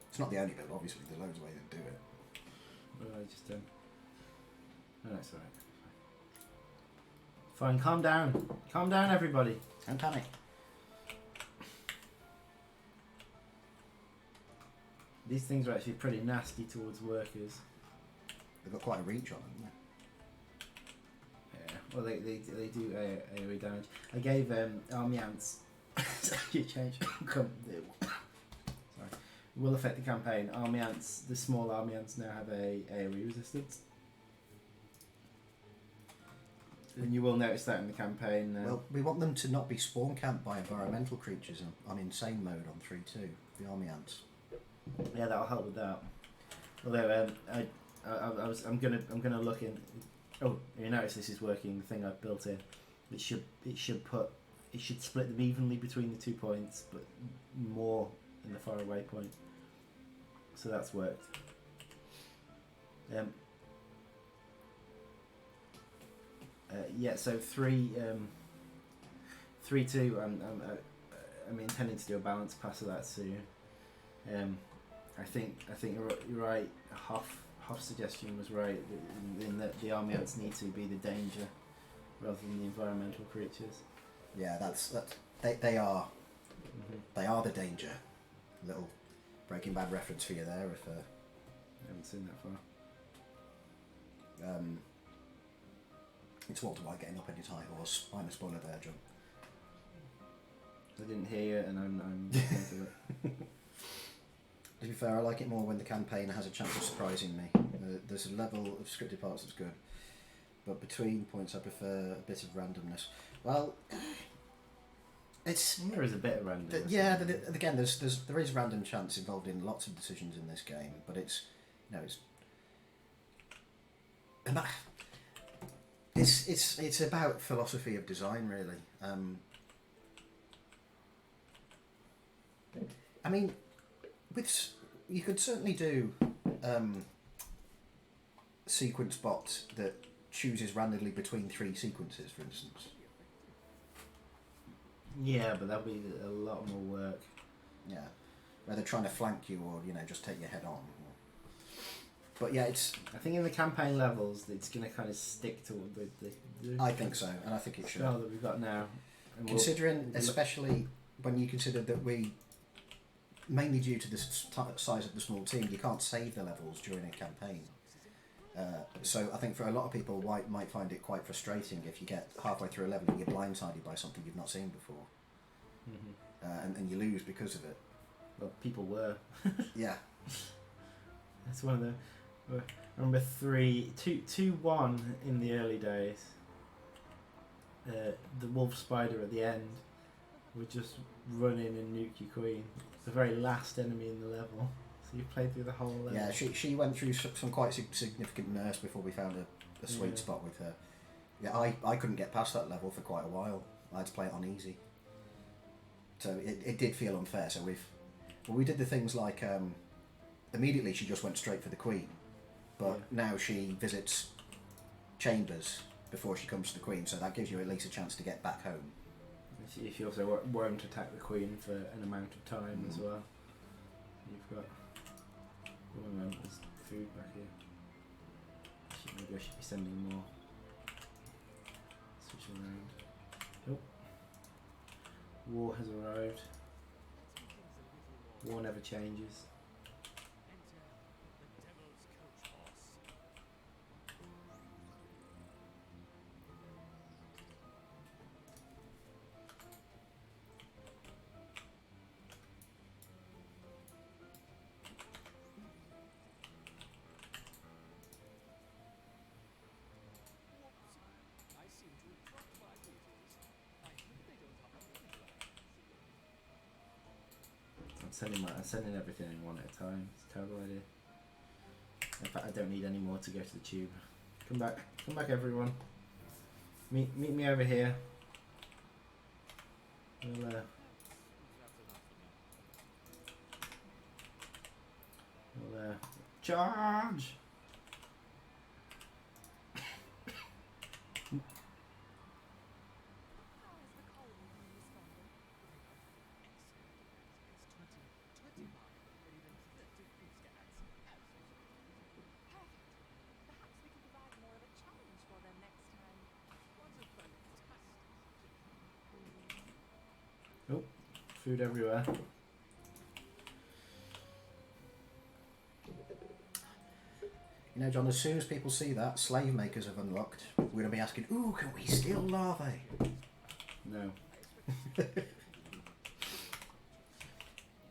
S2: It's not the only build, obviously. There's loads of ways to do it.
S1: Well, I just don't. No, it's alright. Fine, calm down. Calm down, everybody.
S2: Don't panic.
S1: These things are actually pretty nasty towards workers.
S2: They've got quite a reach on them,
S1: yeah. Well, they do AoE damage. I gave army ants. You change. Sorry. It will affect the campaign. Army ants, the small army ants now have a AoE resistance. And you will notice that in the campaign.
S2: Well, we want them to not be spawn camped by environmental creatures on insane mode on 3.2. The army ants.
S1: Yeah, that'll help with that. Although I'm gonna look in. Oh, you notice this is working. The thing I've built in, it should split them evenly between the 2 points, but more in the far away point. So that's worked. Yeah, so 3-2. I'm intending to do a balance pass of that soon. I think you're right. Hoff's suggestion was right in that the army ants need to be the danger rather than the environmental creatures.
S2: Yeah, they are.
S1: Mm-hmm.
S2: They are the danger. Little Breaking Bad reference for you there. If
S1: I haven't seen that far.
S2: It's Walter White getting up on his high horse. I'm a spoiler there, John.
S1: I didn't hear it, and I'm into it.
S2: To be fair, I like it more when the campaign has a chance of surprising me. There's a level of scripted parts that's good, but between points I prefer a bit of randomness. Well,
S1: there is a bit of randomness.
S2: Again, there is random chance involved in lots of decisions in this game, but it's it's about philosophy of design, really. I mean, you could certainly do sequence bots that chooses randomly between 3 sequences, for instance.
S1: Yeah, but that'll be a lot more work.
S2: Yeah, whether trying to flank you or just take your head on. But yeah, I
S1: think in the campaign levels, it's going to kind of stick to the
S2: I think so, and I think it should.
S1: Style that we've got now. And
S2: considering, especially when you consider that we, mainly due to the size of the small team, you can't save the levels during a campaign. So I think for a lot of people, White might find it quite frustrating if you get halfway through a level and you're blindsided by something you've not seen before, and you lose because of it.
S1: Well, people were.
S2: Yeah.
S1: That's one of the. I remember 2-1 in the early days. The wolf spider at the end would just run in and nuke your queen. The very last enemy in the level. So you played through the whole level.
S2: Yeah, she went through some quite significant nerfs before we found a sweet spot with her. Yeah, I couldn't get past that level for quite a while. I had to play it on easy. So it did feel unfair. So we did the things like immediately she just went straight for the queen, but now she visits chambers before she comes to the queen, so that gives you at least a chance to get back home.
S1: If you also won't attack the queen for an amount of time as well. You've got... One moment, there's food back here. Maybe I should be sending more. Switch around. Nope. War has arrived. War never changes. I'm sending everything in one at a time. It's a terrible idea. In fact, I don't need any more to go to the tube. Come back everyone. Meet me over here. We'll charge! Oh, food everywhere.
S2: You know, John, as soon as people see that, slave makers have unlocked, we're going to be asking, ooh, can we steal larvae?
S1: No.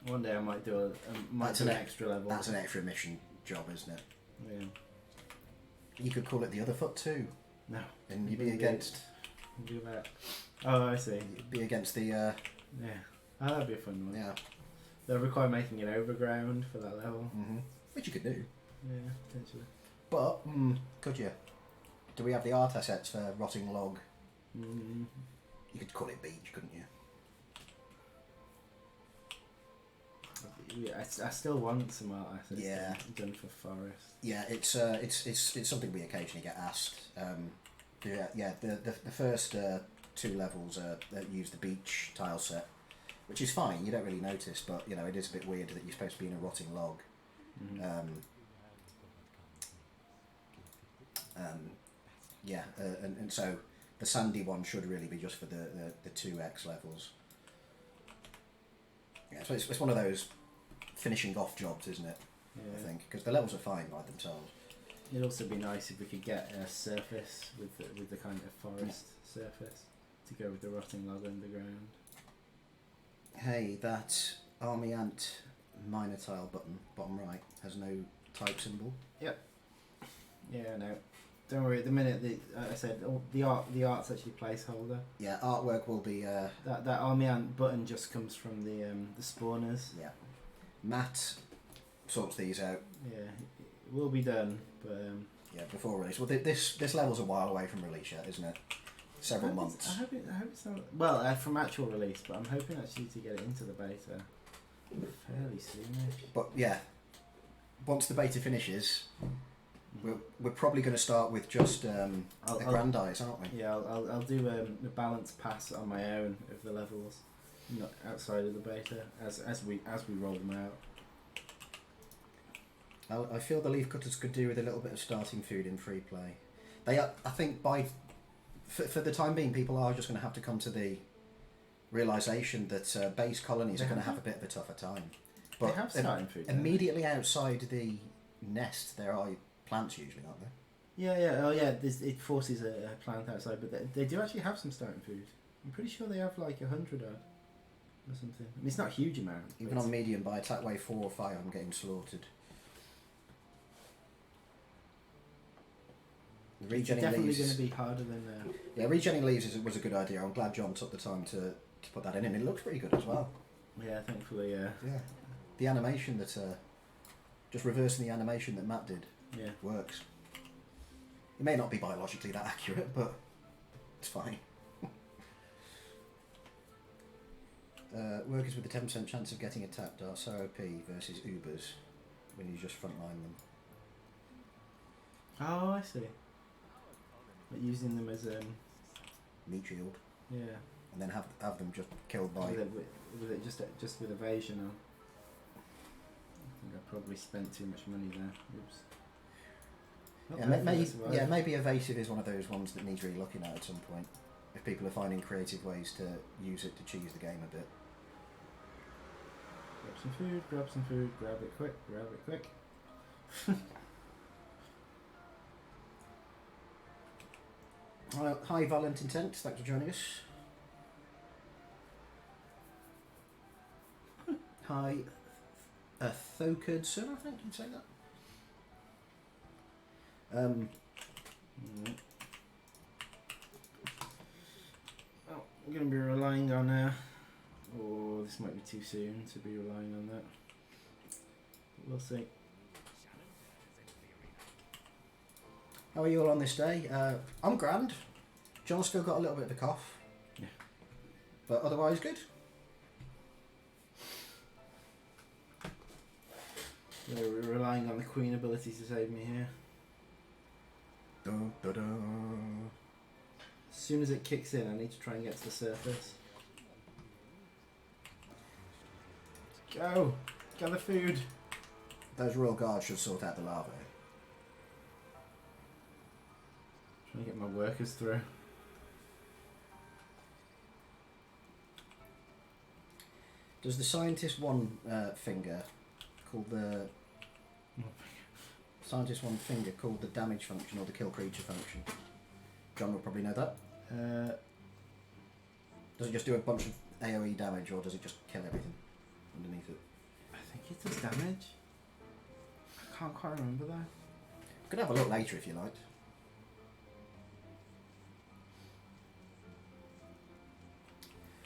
S1: One day I might do an extra level.
S2: That's an extra mission job, isn't it?
S1: Yeah.
S2: You could call it the other foot too.
S1: No.
S2: And you'd be against.
S1: Do that. Oh, I see.
S2: You'd be against the.
S1: Yeah. Oh, that'd be a fun one.
S2: Yeah.
S1: They'll require making an overground for that level.
S2: Which you could do.
S1: Yeah, potentially.
S2: But could you? Do we have the art assets for rotting log? You could call it beach, couldn't you?
S1: Yeah, I still want some art assets done for forest.
S2: Yeah, it's something we occasionally get asked. The first 2 levels use the beach tile set, which is fine. You don't really notice, but you know it is a bit weird that you're supposed to be in a rotting log. And so the sandy one should really be just for the 2x levels. Yeah, so it's one of those finishing off jobs, isn't it?
S1: Yeah.
S2: I think because the levels are fine by themselves.
S1: It'd also be nice if we could get a surface with the kind of forest surface to go with the rotting log underground.
S2: Hey, that army ant minor tile button, bottom right, has no type symbol.
S1: Yep. Yeah, no. Don't worry. At the minute, I said the art's actually placeholder.
S2: Yeah, artwork will be.
S1: That army ant button just comes from the spawners.
S2: Yeah. Matt sorts these out.
S1: Yeah, it will be done, but.
S2: Yeah, before release. Well, this level's a while away from release yet, isn't it? Several months.
S1: I hope it's not. Well, from actual release, but I'm hoping actually to get it into the beta fairly soonish.
S2: But yeah, once the beta finishes, we're probably going to start with just aggrandize, aren't we?
S1: Yeah, I'll do a balance pass on my own of the levels, not outside of the beta as we roll them out.
S2: I feel the leaf cutters could do with a little bit of starting food in free play. They are, I think, for the time being, people are just going to have to come to the realisation that base colonies are going to have a bit of a tougher time. But
S1: they have starting food.
S2: Immediately outside the nest, there are plants usually, aren't there?
S1: Yeah. Oh yeah. It forces a plant outside, but they do actually have some starting food. I'm pretty sure they have like 100 odd or something. I mean, it's not a huge amount.
S2: Even on medium, by attack wave 4 or 5, I'm getting slaughtered.
S1: It's definitely going to be harder than.
S2: Yeah, regenning leaves was a good idea. I'm glad John took the time to put that in, and it looks pretty good as well.
S1: Yeah, thankfully. Yeah.
S2: The animation that just reversing the animation that Matt did.
S1: Yeah.
S2: Works. It may not be biologically that accurate, but it's fine. Workers with a 10% chance of getting attacked are so OP versus Ubers when you just frontline them.
S1: Oh, I see. Like using them as
S2: meat shield.
S1: Yeah.
S2: And then have them just killed by.
S1: With it just with evasion on. I think I probably spent too much money there. Oops.
S2: Maybe evasive is one of those ones that needs really looking at some point. If people are finding creative ways to use it to cheese the game a bit.
S1: Grab some food, grab it quick.
S2: Hi, Violent Intent, thanks for joining us. Hi, Thokerdson, I think you'd say that.
S1: Oh, I'm going to be relying on. Oh, this might be too soon to be relying on that. But we'll see.
S2: How are you all on this day? I'm grand. John's still got a little bit of a cough.
S1: Yeah.
S2: But otherwise good.
S1: Yeah, we're relying on the Queen ability to save me here.
S2: Dun, dun, dun.
S1: As soon as it kicks in, I need to try and get to the surface. Go! Gather food!
S2: Those royal guards should sort out the larvae.
S1: Trying to get my workers through.
S2: Does the scientist one finger called the scientist one finger called the damage function or the kill creature function? John will probably know that. Does it just do a bunch of AoE damage or does it just kill everything underneath it?
S1: it does damage. I can't quite remember though.
S2: Could have a look later if you liked.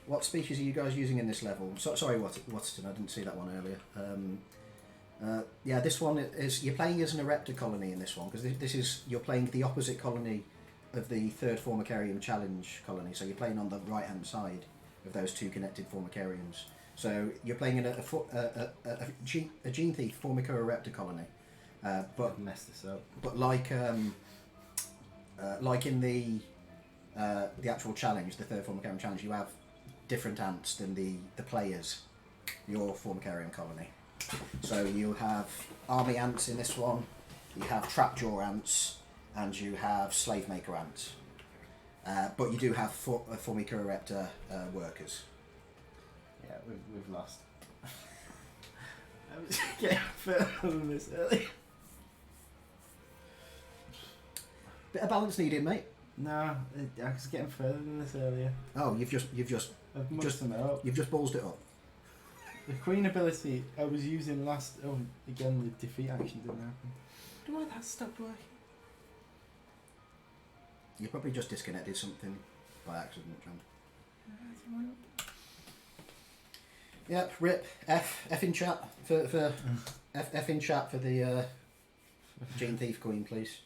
S2: What species are you guys using in this level? Sorry, Watson, I didn't see that one earlier. Yeah, this one is, you're playing as an Ereptor colony in this one, because this is, you're playing the opposite colony of the third formicarium challenge colony, so you're playing on the right hand side of those two connected formicariums. So you're playing in a gene thief formico-Ereptor colony, but
S1: I've messed this up.
S2: But like in the actual challenge, the third formicarium challenge, you have different ants than the players, your formicarium colony. So you have army ants in this one, you have trapjaw ants, and you have slave maker ants. But you do have formica-Ereptor workers.
S1: Yeah, we've lost. I was getting further than this earlier.
S2: Bit of balance needed, mate.
S1: No, I was getting further than this earlier.
S2: Oh, you've just
S1: I've mucked them up.
S2: You've just ballsed it up.
S1: The queen ability I was using last. Oh, again, the defeat action didn't happen. I don't know why that stopped working.
S2: You probably just disconnected something by accident, John. Yep, rip. F in chat for F in chat for the Gene Thief Queen, please.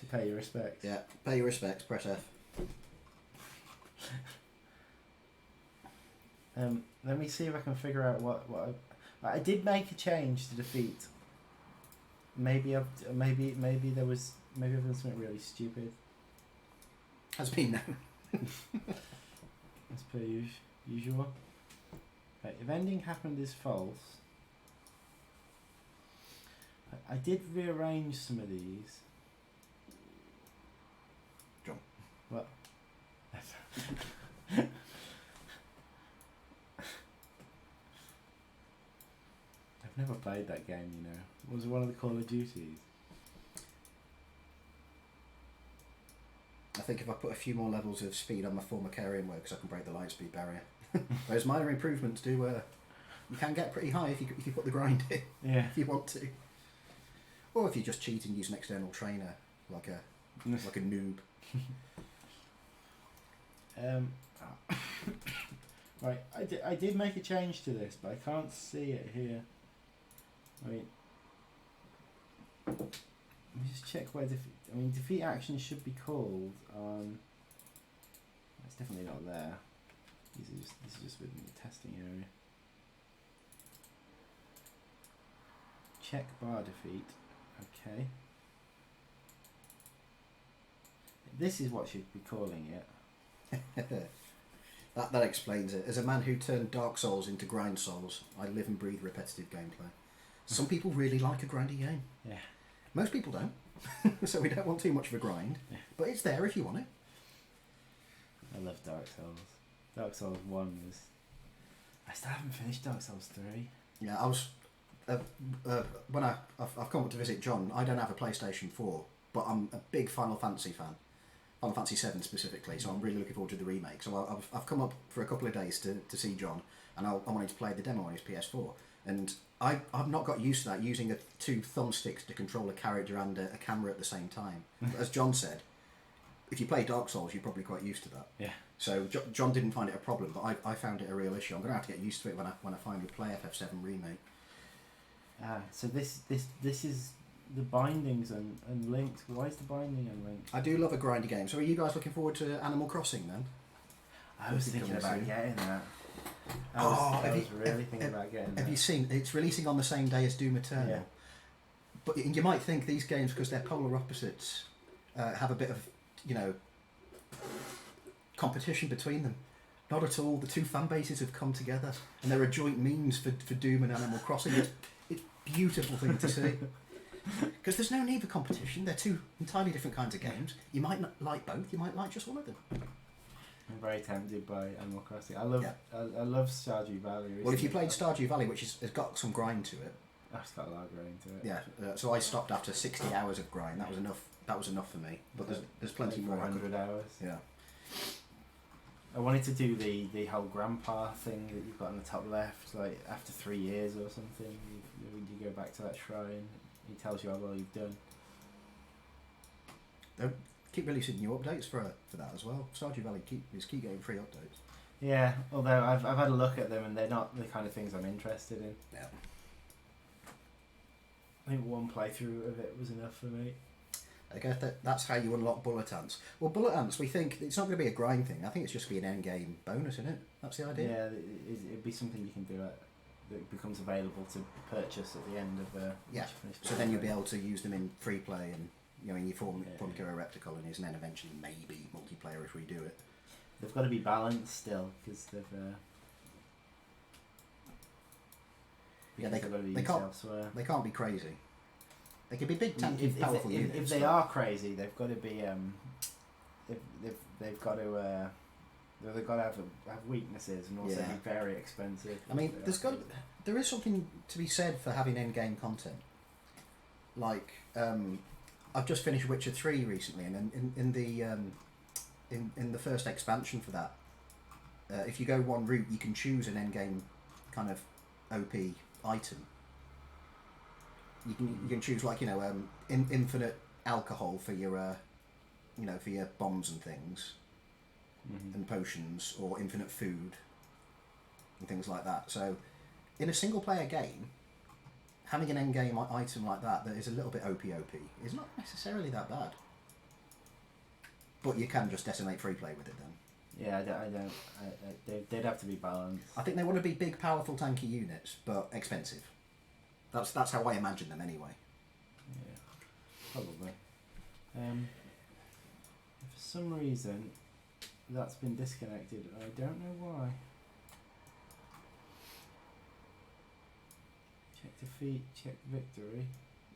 S1: To pay your respects.
S2: Yeah, pay your respects. Press F.
S1: Let me see if I can figure out what I did make a change to defeat. Maybe I've done something really stupid.
S2: Has been now.
S1: As per usual. Right, if ending happened is false. I did rearrange some of these.
S2: John.
S1: What? I've never played that game, you know. It was one of the Call of Duties.
S2: I think if I put a few more levels of speed on my formicarium works, I can break the light speed barrier. Those minor improvements do. You can get pretty high if you put the grind in.
S1: Yeah.
S2: If you want to. Or if you just cheat and use an external trainer, like a noob.
S1: Right, I did make a change to this, but I can't see it here. Wait. Let me just check where defeat action should be called. It's definitely not there. This is just within the testing area. Check bar defeat. Okay. This is what should be calling it.
S2: That explains it. As a man who turned Dark Souls into Grind Souls, I live and breathe repetitive gameplay. Some people really like a grindy game.
S1: Yeah.
S2: Most people don't. So we don't want too much of a grind.
S1: Yeah.
S2: But it's there if you want it.
S1: I love Dark Souls. Dark Souls 1 was... I still haven't finished Dark Souls 3.
S2: Yeah, I was... when I've come up to visit John, I don't have a PlayStation 4, but I'm a big Final Fantasy fan. Final Fantasy 7 specifically, so I'm really looking forward to the remake. So I've come up for a couple of days to see John, and I wanted to play the demo on his PS4. And I've not got used to that, using two thumbsticks to control a character and a camera at the same time. As John said, if you play Dark Souls, you're probably quite used to that. Yeah. So John didn't find it a problem, but I found it a real issue. I'm going to have to get used to it when I finally play FF7 Remake.
S1: So this is the bindings and links. Why is the binding unlinked?
S2: I do love a grindy game. So are you guys looking forward to Animal Crossing then?
S1: I was thinking about getting that. I was really thinking about getting that.
S2: Have you seen? It's releasing on the same day as Doom Eternal. Yeah. But you might think these games, because they're polar opposites, have a bit of, competition between them. Not at all. The two fan bases have come together, and there are joint memes for Doom and Animal Crossing. It's a beautiful thing to see. Because there's no need for competition. They're two entirely different kinds of games. You might not like both. You might like just one of them.
S1: I'm very tempted by Animal Crossing. I love Stardew Valley. Recently.
S2: Well, if you played Stardew Valley, which has got some grind to it.
S1: Oh, it's got a lot of grind to it.
S2: Yeah. So I stopped after 60 hours of grind. That was enough. That was enough for me. But there's plenty more.
S1: 100 hours.
S2: Yeah.
S1: I wanted to do the whole grandpa thing that you've got on the top left, like after 3 years or something, you go back to that shrine, he tells you how well you've done.
S2: They'll keep releasing new updates for that as well. Stardew Valley keep getting free updates.
S1: Yeah, although I've had a look at them and they're not the kind of things I'm interested in.
S2: Yeah.
S1: I think one playthrough of it was enough for me.
S2: I guess that's how you unlock bullet ants. Well, bullet ants, we think it's not going to be a grind thing. I think it's just going to be an end game bonus, isn't it? That's the idea.
S1: Yeah, it'd be something you can do that becomes available to purchase at the end of
S2: yeah. So then you'll be able to use them in free play and in your formicarium reptor colonies, and then eventually maybe multiplayer if we do it.
S1: They've got to be balanced still because they've.
S2: Yeah, they can't be crazy. They can be big, tanky, powerful units.
S1: If they are crazy, they've got to be. They've got to have weaknesses and also be very expensive.
S2: I mean, there is something to be said for having end-game content. Like, I've just finished Witcher 3 recently, and in the first expansion for that, if you go one route, you can choose an end-game kind of OP item. You can choose infinite alcohol for your for your bombs and things, and potions, or infinite food and things like that. So in a single player game, having an end game item like that is a little bit OP is not necessarily that bad. But you can just decimate free play with it then.
S1: Yeah, I don't. They'd have to be balanced.
S2: I think they want to be big, powerful, tanky units, but expensive. That's how I imagine them anyway.
S1: Yeah, probably. For some reason, that's been disconnected. I don't know why. Check defeat, check victory.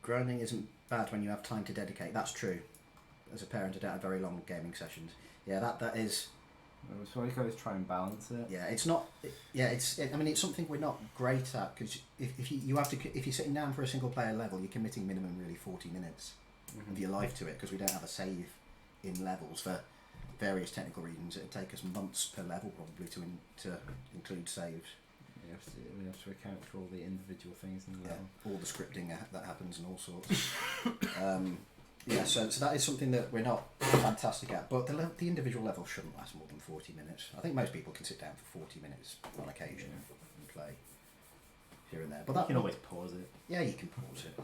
S2: Grinding isn't bad when you have time to dedicate. That's true. As a parent, I don't have very long gaming sessions. Yeah, that is.
S1: So I got to try and balance it.
S2: Yeah, it's not. I mean, it's something we're not great at, because if you're sitting down for a single player level, you're committing minimum really 40 minutes of your life to it, because we don't have a save in levels for various technical reasons. It'd take us months per level probably to include saves.
S1: We have to account for all the individual things in the level.
S2: All the scripting that happens and all sorts. Yeah, so that is something that we're not fantastic at, but the individual level shouldn't last more than 40 minutes. I think most people can sit down for 40 minutes on occasion and play here and there. But
S1: you can always pause it.
S2: Yeah, you can pause it.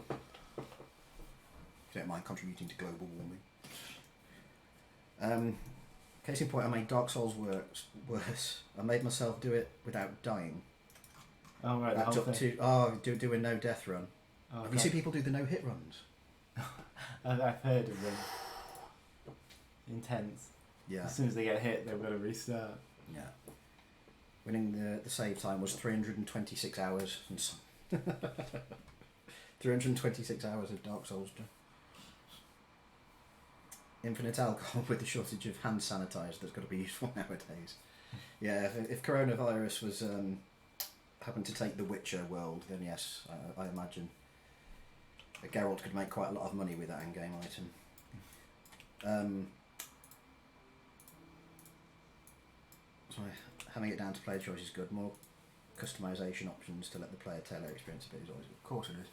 S2: If you don't mind contributing to global warming. Case in point, I made Dark Souls worse. I made myself do it without dying.
S1: Oh right,
S2: that took do a no death run.
S1: Oh,
S2: Have you seen people do the no hit runs?
S1: I've heard of them. Intense.
S2: Yeah.
S1: As soon as they get hit, they've got to restart.
S2: Yeah. Winning the save time was 326 hours. 326 hours of Dark Souls. Infinite alcohol with the shortage of hand sanitizer that's got to be useful nowadays. Yeah, if coronavirus was happened to take the Witcher world, then yes, I imagine Geralt could make quite a lot of money with that end-game item. So having it down to player choice is good. More customization options to let the player tailor experience a bit is always good. Of course it is.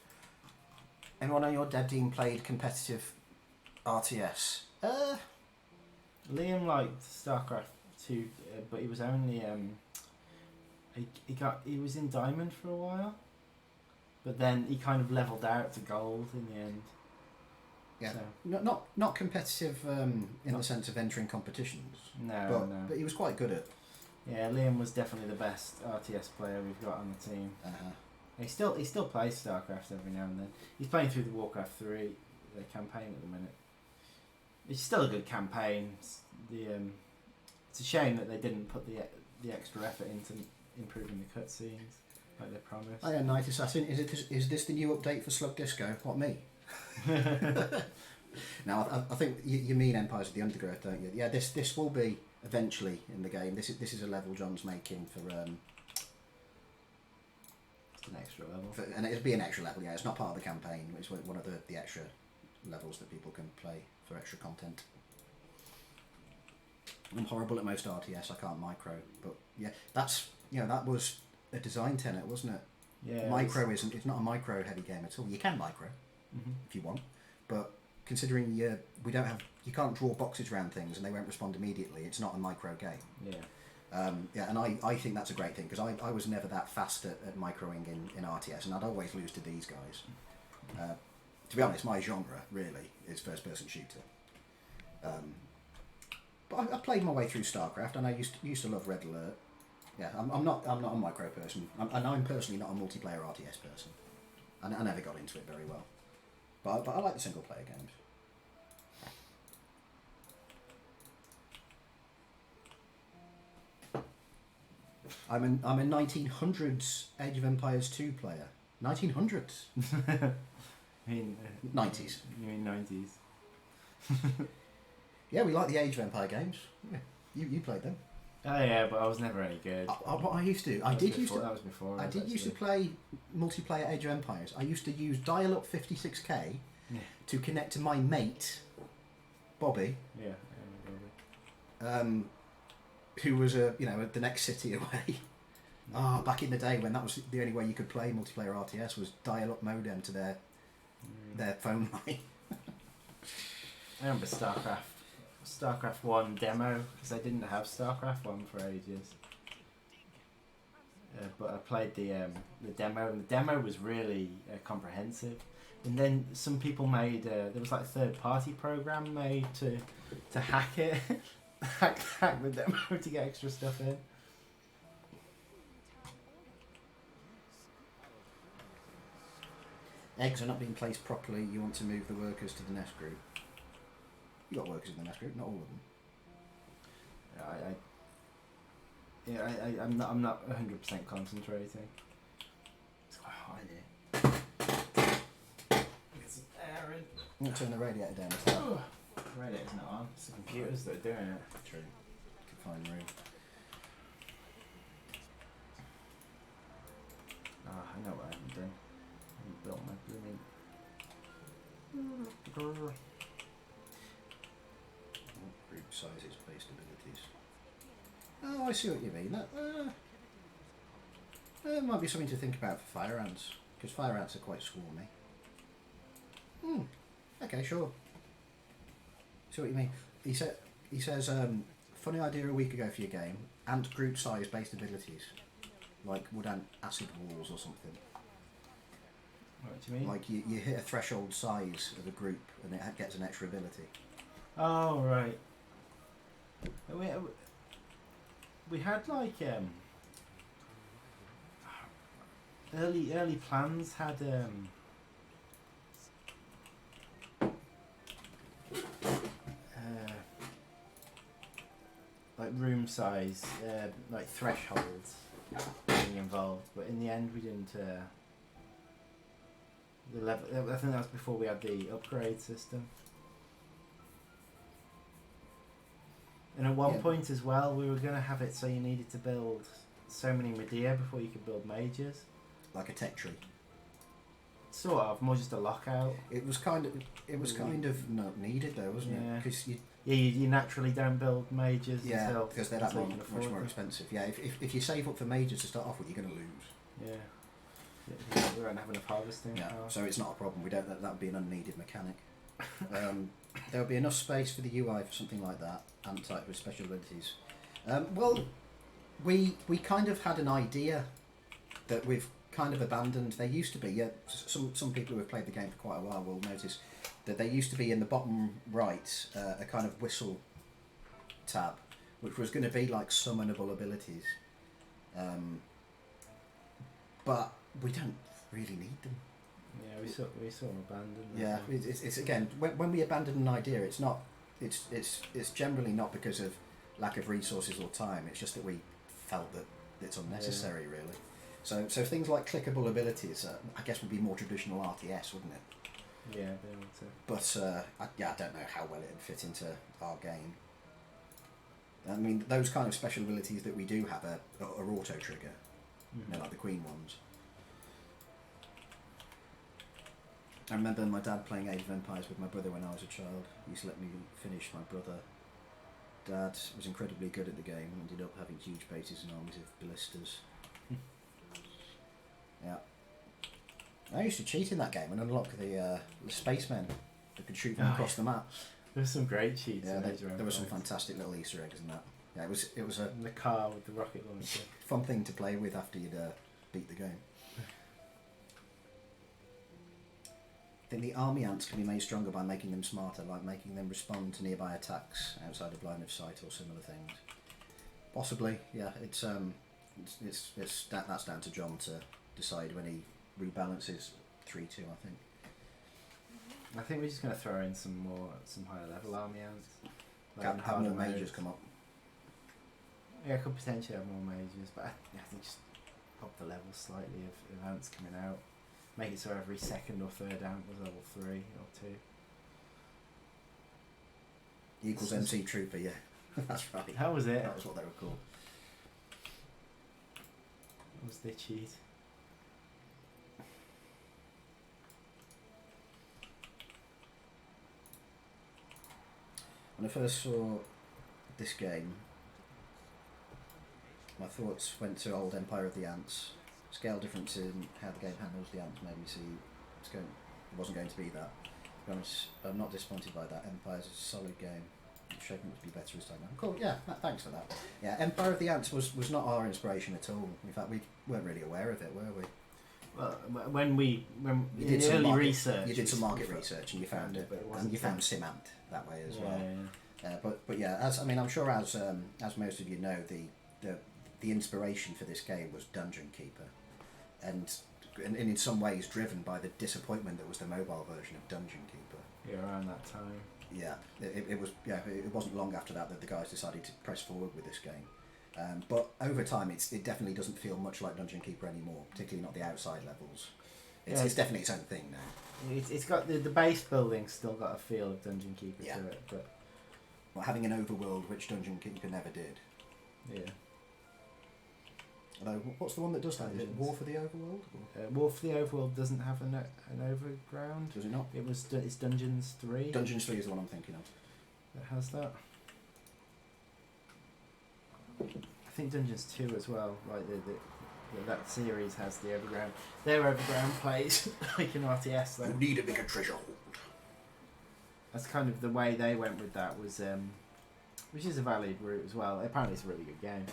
S2: Anyone on your dev team played competitive RTS?
S1: Liam liked StarCraft 2, but he was only he was in Diamond for a while. But then he kind of leveled out to gold in the end.
S2: Yeah,
S1: so.
S2: Not competitive in the sense of entering competitions.
S1: No,
S2: but he was quite good at.
S1: Yeah, Liam was definitely the best RTS player we've got on the team. He still plays StarCraft every now and then. He's playing through the Warcraft 3 campaign at the minute. It's still a good campaign. It's a shame that they didn't put the extra effort into improving the cutscenes like they promised.
S2: Oh yeah, Night Assassin. Is this the new update for Slug Disco? What, me? Now I think you mean Empires of the Undergrowth, don't you? Yeah, this will be eventually in the game. This is a level John's making for.
S1: It's an extra level.
S2: And it'll be an extra level. Yeah, it's not part of the campaign. It's one of the extra levels that people can play for extra content. I'm horrible at most RTS. I can't micro, but yeah, that's that was a design tenet, wasn't it?
S1: Yeah.
S2: Micro isn't. It's not a micro heavy game at all. You can micro if you want, but considering we don't have, you can't draw boxes around things and they won't respond immediately. It's not a micro game.
S1: Yeah.
S2: And I think that's a great thing because I was never that fast at microing in RTS, and I'd always lose to these guys. To be honest, my genre really is first person shooter. But I played my way through StarCraft, and I used to love Red Alert. Yeah, I'm not a micro person, and I'm personally not a multiplayer RTS person. I never got into it very well, but I like the single player games. I'm a 1900s Age of Empires 2 player. 1900s.
S1: I mean,
S2: 90s.
S1: You mean 90s?
S2: Yeah, we like the Age of Empire games. Yeah. You played them.
S1: Oh yeah, but I was never any good.
S2: What I used to,
S1: That was before.
S2: I did used to play multiplayer Age of Empires. I used to use dial-up 56k to connect to my mate, Bobby.
S1: Yeah.
S2: Who was the next city away. Back in the day when that was the only way you could play multiplayer RTS was dial-up modem to their phone line.
S1: I remember StarCraft 1 demo, because I didn't have StarCraft 1 for ages. But I played the demo, and the demo was really comprehensive. And then some people made there was like a third-party program made to hack it, hack the demo to get extra stuff in.
S2: Eggs are not being placed properly. You want to move the workers to the nest group. You got workers in the nest group, not all of them.
S1: I'm not 100% concentrating. It's quite hot in here. Get some air in.
S2: I'm going to turn the radiator down as well.
S1: Radiator's not on. It's the computers that are doing it.
S2: True. Can find room.
S1: I know what I haven't done. I haven't built my blooming...
S2: Group sizes, based abilities. Oh, I see what you mean. That might be something to think about for fire ants, because fire ants are quite swarmy. Okay, sure. See what you mean. He says, funny idea a week ago for your game. Ant group size based abilities, like would ant acid walls or something.
S1: What do you mean?
S2: Like you hit a threshold size of a group and it gets an extra ability.
S1: Oh right. We had like early plans had like room size, like thresholds being involved, but in the end we didn't. The level. I think that was before we had the upgrade system. And at one point as well, we were going to have it so you needed to build so many Medea before you could build mages.
S2: Like a tech tree.
S1: Sort of, more just a lockout.
S2: It was kind of not needed though, wasn't it? Because
S1: you naturally don't build mages until
S2: because they're that much more expensive. Yeah, if you save up for mages to start off with, you're going to lose.
S1: Yeah. We won't have enough harvesting.
S2: Yeah, so it's not a problem. We don't. That would be an unneeded mechanic. There would be enough space for the UI for something like that, and type with special abilities. Well, we kind of had an idea that we've kind of abandoned. There used to be, some people who have played the game for quite a while will notice that there used to be in the bottom right a kind of whistle tab, which was going to be like summonable abilities. But we don't really need them.
S1: Yeah, we sort of abandoned them.
S2: Yeah, it's again when we abandon an idea, it's not. It's generally not because of lack of resources or time. It's just that we felt that it's unnecessary, really. So things like clickable abilities, I guess, would be more traditional RTS, wouldn't it?
S1: Yeah, they want to.
S2: But I don't know how well it'd fit into our game. I mean, those kind of special abilities that we do have are auto trigger, like the Queen ones. I remember my dad playing Age of Empires with my brother when I was a child. He used to let me finish my brother Dad was incredibly good at the game, ended up having huge bases and armies of ballistas. Yeah. I used to cheat in that game and unlock the spacemen that could shoot them across the map.
S1: There's some great cheats.
S2: Yeah, there were some fantastic little Easter eggs in that. Yeah, it was a
S1: the car with the rocket launcher.
S2: fun thing to play with after you'd beat the game. I think the army ants can be made stronger by making them smarter, like making them respond to nearby attacks outside of line of sight or similar things. Possibly, yeah. That's down to John to decide when he rebalances 3-2.
S1: I think we're just going to throw in some higher level army ants.
S2: Have more mages come up.
S1: Yeah, I could potentially have more mages, but I think just up the level slightly of ants coming out. Make it so every second or third ant was level 3 or 2.
S2: Equals MC Trooper, yeah. That's right.
S1: How was it?
S2: That was what they were called.
S1: That was the cheat.
S2: When I first saw this game, my thoughts went to old Empire of the Ants. Scale difference in how the game handles the ants made me see it wasn't going to be that. To be honest, I'm not disappointed by that. Empire's a solid game. It's shaping up to be better as time. Cool, yeah, thanks for that. Yeah, Empire of the Ants was not our inspiration at all. In fact, we weren't really aware of it, were we?
S1: Well, when you did
S2: some
S1: early
S2: market
S1: research,
S2: you did some market research and you found it, and you found Simant that way as well.
S1: Yeah.
S2: But yeah, I'm sure as most of you know, the inspiration for this game was Dungeon Keeper, and in some ways driven by the disappointment that was the mobile version of Dungeon Keeper.
S1: Yeah, around that time.
S2: Yeah, it was. Yeah, it wasn't long after that the guys decided to press forward with this game. But over time, it definitely doesn't feel much like Dungeon Keeper anymore, particularly not the outside levels. It's definitely its own thing now.
S1: It's got the base building's still got a feel of Dungeon Keeper to it, but
S2: well, having an overworld, which Dungeon Keeper never did.
S1: Yeah.
S2: Although, what's the one that does that? Is it War for the Overworld?
S1: War for the Overworld doesn't have an overground.
S2: Does it not?
S1: It's Dungeons 3.
S2: Dungeons 3 is the one I'm thinking of.
S1: That has that. I think Dungeons 2 as well. Like that series has the overground. Their overground plays like an RTS though.
S2: You need a bigger treasure hold.
S1: That's kind of the way they went with that was, which is a valid route as well. Apparently, it's a really good game.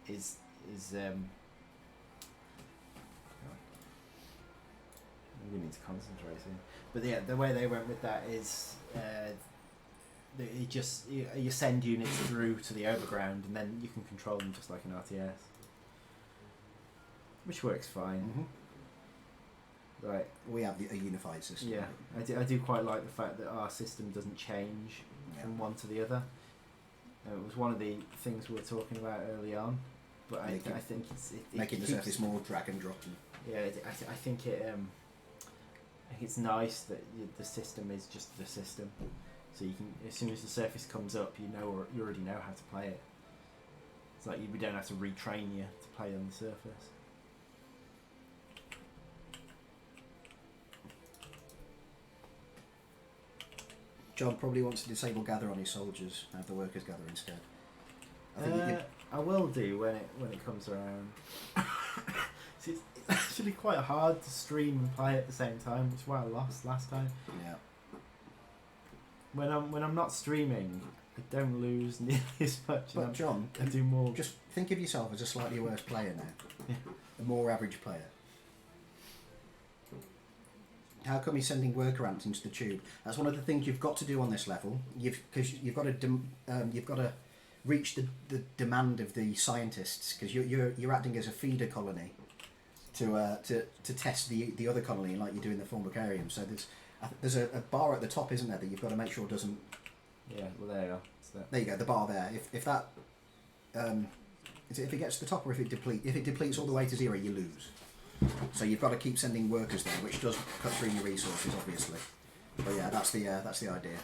S1: Is I'm going to need to concentrate soon. But yeah, the way they went with that is you send units through to the overground and then you can control them just like an RTS, which works fine.
S2: Mm-hmm.
S1: Right.
S2: We have a unified system.
S1: Yeah, I do quite like the fact that our system doesn't change from one to the other. It was one of the things we were talking about early on. But I think it
S2: making the surface more drag and drop.
S1: Yeah, I think it's nice that the system is just the system. So you can, as soon as the surface comes up, you already know how to play it. It's like we don't have to retrain you to play on the surface.
S2: John probably wants to disable gather on his soldiers and have the workers gather instead.
S1: I will do when it comes around. See, it's actually quite hard to stream and play at the same time, which is why I lost last time.
S2: Yeah.
S1: When I'm not streaming, I don't lose nearly as much.
S2: But John,
S1: I do more.
S2: Just think of yourself as a slightly worse player now.
S1: Yeah.
S2: A more average player. How come he's sending worker ants into the tube? That's one of the things you've got to do on this level. Because you've got to reach the demand of the scientists, because you're acting as a feeder colony to test the other colony like you do in the formicarium. So there's a bar at the top, isn't there, that you've got to make sure doesn't.
S1: Yeah, well there you go.
S2: There you go, the bar there. If that if it gets to the top or if it depletes all the way to 0, you lose. So you've got to keep sending workers there, which does cut through your resources, obviously. But yeah, that's the idea.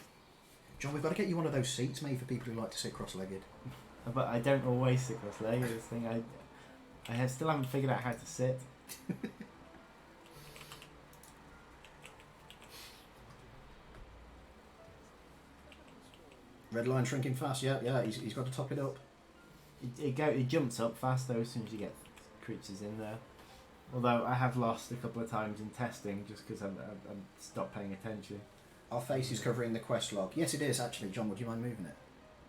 S2: John, we've got to get you one of those seats made for people who like to sit cross-legged.
S1: But I don't always sit cross-legged. This thing, I still haven't figured out how to sit.
S2: Red line shrinking fast. Yeah. He's got to top it up.
S1: It jumps up fast though as soon as you get creatures in there. Although I have lost a couple of times in testing just because I'm stopped paying attention.
S2: Our face is covering the quest log. Yes, it is actually. John, would you mind moving it?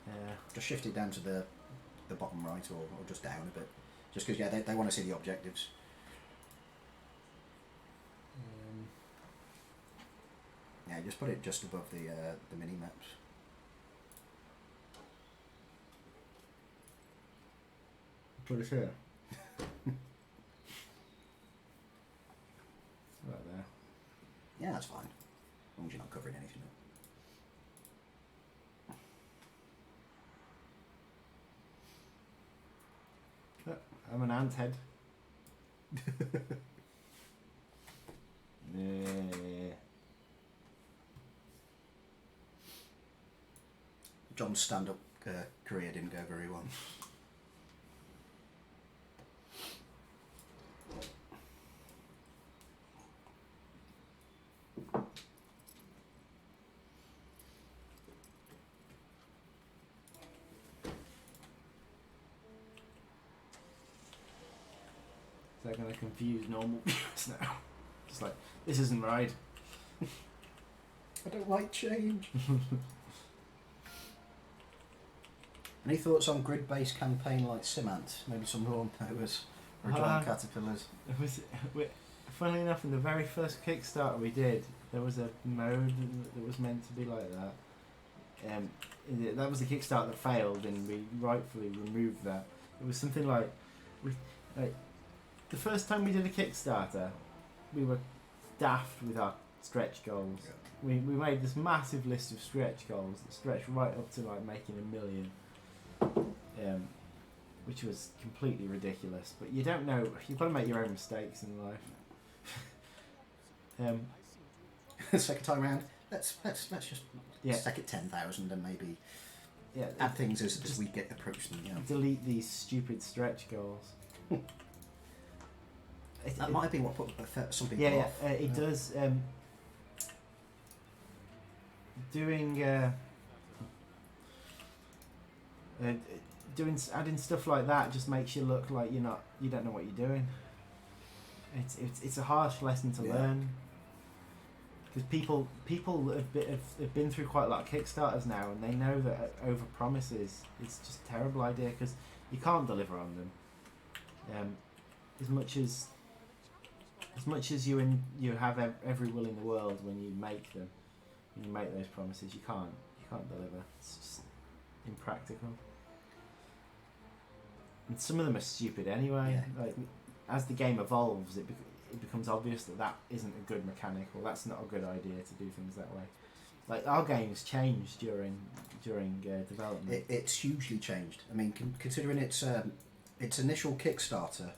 S1: Yeah.
S2: Just shift it down to the bottom right or just down a bit. Just because they want to see the objectives. Yeah, just put it just above the mini maps.
S1: Put it here. Right there.
S2: Yeah, that's fine. As long as you're not covering anything up.
S1: I'm an ant head. Yeah.
S2: John's stand-up career didn't go very well.
S1: Is that going to confuse normal viewers now? Just like, this isn't right.
S2: I don't like change. Any thoughts on grid-based campaign like Simant? Maybe some lawn mowers or giant caterpillars?
S1: Funnily enough, in the very first Kickstarter we did, there was a mode that was meant to be like that. That was the Kickstarter that failed, and we rightfully removed that. It was something like the first time we did a Kickstarter, we were daft with our stretch goals.
S2: Yeah.
S1: We made this massive list of stretch goals that stretched right up to like making $1 million. Which was completely ridiculous, but you don't know. You've got to make your own mistakes in life.
S2: Second time round, let's just stack it 10,000 and maybe add things as we get approach them. Yeah.
S1: Delete these stupid stretch goals.
S2: That might be what put some people off.
S1: It does. Adding stuff like that just makes you look like you don't know what you're doing. It's a harsh lesson to learn, because people have been through quite a lot of Kickstarters now, and they know that over promises it's just a terrible idea because you can't deliver on them. As much as you have every will in the world when you make those promises, you can't deliver. It's just impractical. And some of them are stupid anyway.
S2: Yeah.
S1: Like, as the game evolves, it becomes obvious that isn't a good mechanic, or that's not a good idea to do things that way. Like, our game's changed during development.
S2: It's hugely changed. I mean, considering its initial Kickstarter,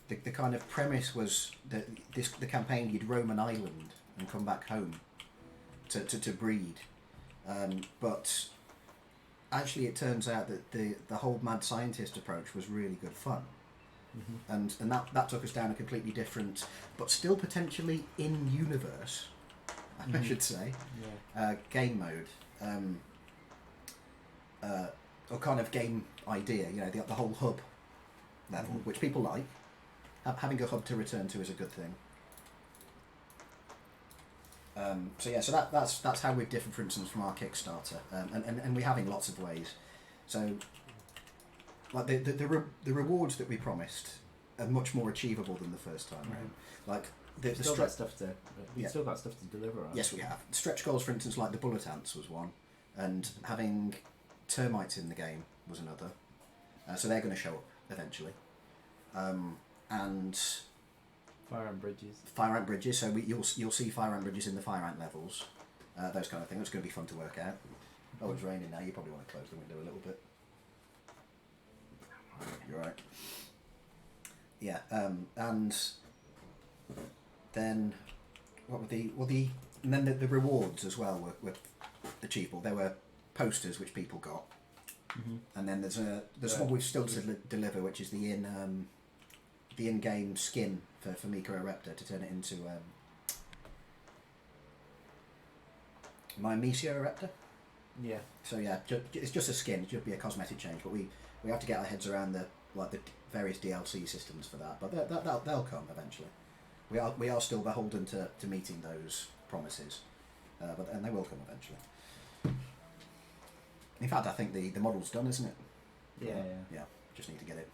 S2: the kind of premise was that the campaign, you'd roam an island and come back home to breed, but actually it turns out that the whole mad scientist approach was really good fun. Mm-hmm. And that took us down a completely different, but still potentially in universe, I should say, game mode, or kind of game idea. The whole hub level, which people like. Having a hub to return to is a good thing. So that's how we've differed, for instance, from our Kickstarter, and we have in lots of ways. So, like the rewards that we promised are much more achievable than the first time round. Like
S1: we've still got stuff to deliver on.
S2: Yes, we have stretch goals, for instance, like the bullet ants was one, and having termites in the game was another. So they're going to show up eventually, and
S1: Fire ant bridges.
S2: So you'll see fire ant bridges in the fire ant levels, those kind of things. It's going to be fun to work out. Oh, it's raining now. You probably want to close the window a little bit. You're right. Yeah, and then what were the and then the rewards as well were achievable. There were posters which people got, and then there's one we've still to deliver, which is the in-game skin for Formicarium to turn it into my Mesioraptor.
S1: Yeah.
S2: So yeah, it's just a skin. It should be a cosmetic change, but we have to get our heads around the various DLC systems for that. But they'll come eventually. We are still beholden to meeting those promises, and they will come eventually. In fact, I think the model's done, isn't it?
S1: Yeah.
S2: Just need to get it.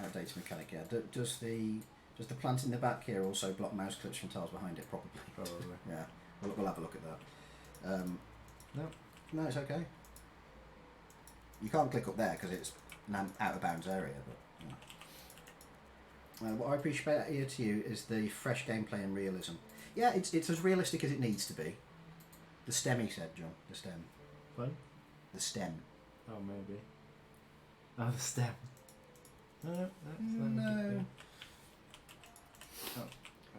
S2: Outdated mechanic. Yeah. Does the plant in the back here also block mouse clicks from tiles behind it? Probably. Yeah. We'll have a look at that. No, it's okay. You can't click up there because it's an out of bounds area. But what I appreciate here to you is the fresh gameplay and realism. Yeah, it's as realistic as it needs to be. The stem, he said, John. The stem.
S1: What?
S2: The stem.
S1: Oh, maybe. Oh, the stem. No.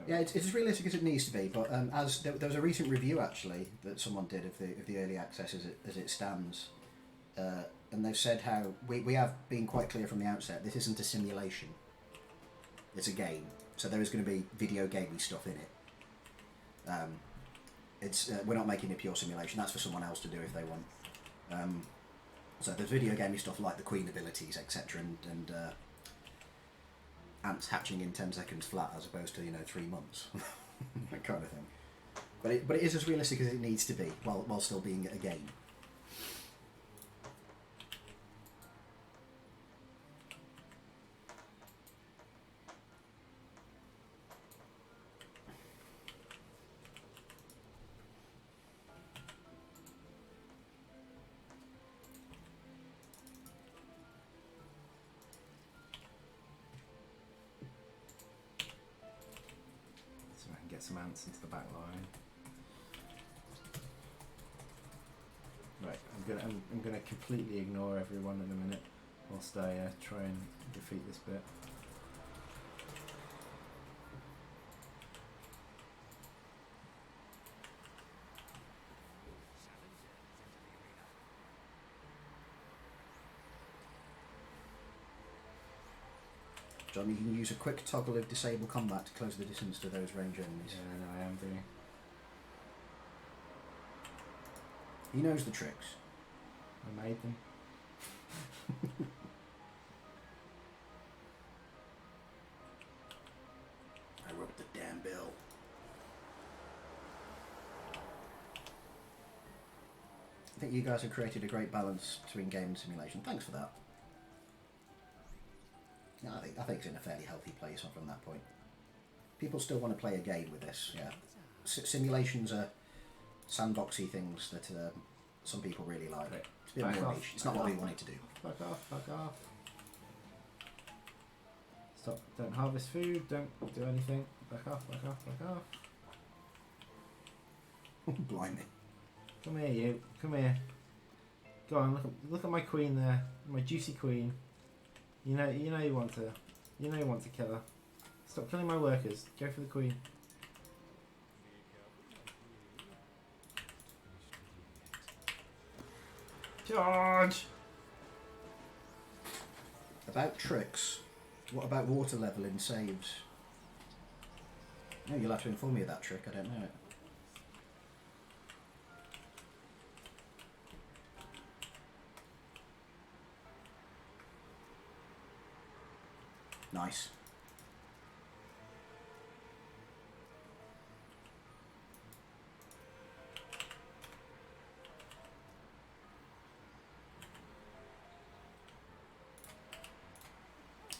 S2: Yeah, it's as realistic as it needs to be. But as there was a recent review actually that someone did of the early access as it stands, and they've said how we have been quite clear from the outset. This isn't a simulation. It's a game, so there is going to be video gamey stuff in it. We're not making a pure simulation. That's for someone else to do if they want. So there's video gamey stuff like the queen abilities, etc., and ants hatching in 10 seconds flat as opposed to 3 months, that kind of thing. But it is as realistic as it needs to be while still being a game.
S1: Some ants into the back line. Right, I'm gonna completely ignore everyone in a minute whilst I try and defeat this bit.
S2: John, you can use a quick toggle of disable combat to close the distance to those range enemies.
S1: Yeah, no, I am doing.
S2: He knows the tricks.
S1: I made them.
S2: I wrote the damn bill. I think you guys have created a great balance between game and simulation. Thanks for that. Yeah, I think it's in a fairly healthy place from that point. People still want to play a game with this, yeah. Simulations are sandboxy things that some people really like.
S1: Right.
S2: It's a bit more niche. It's not what we wanted to do.
S1: Fuck off. Stop, don't harvest food, don't do anything. Back off.
S2: Blimey.
S1: Come here, you. Come here. Go on, look at my queen there. My juicy queen. You know you want to kill her. Stop killing my workers. Go for the queen. Charge!
S2: About tricks, what about water level in saves? No, you'll have to inform me of that trick, I don't know it. Nice.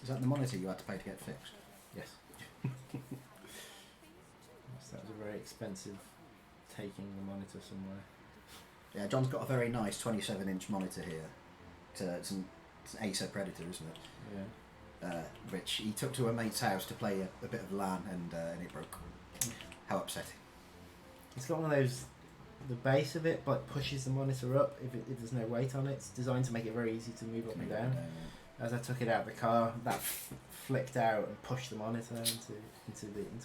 S2: Is that the monitor you had to pay to get fixed?
S1: Yes. Yes, that was a very expensive taking the monitor somewhere.
S2: Yeah, John's got a very nice 27-inch monitor here. It's an Acer Predator, isn't it?
S1: Yeah.
S2: Which he took to a mate's house to play a bit of LAN and it broke. How upsetting.
S1: It's got one of those, the base of it but pushes the monitor up if there's no weight on it. It's designed to make it very easy to move up and down. As I took it out of the car, that flicked out and pushed the monitor into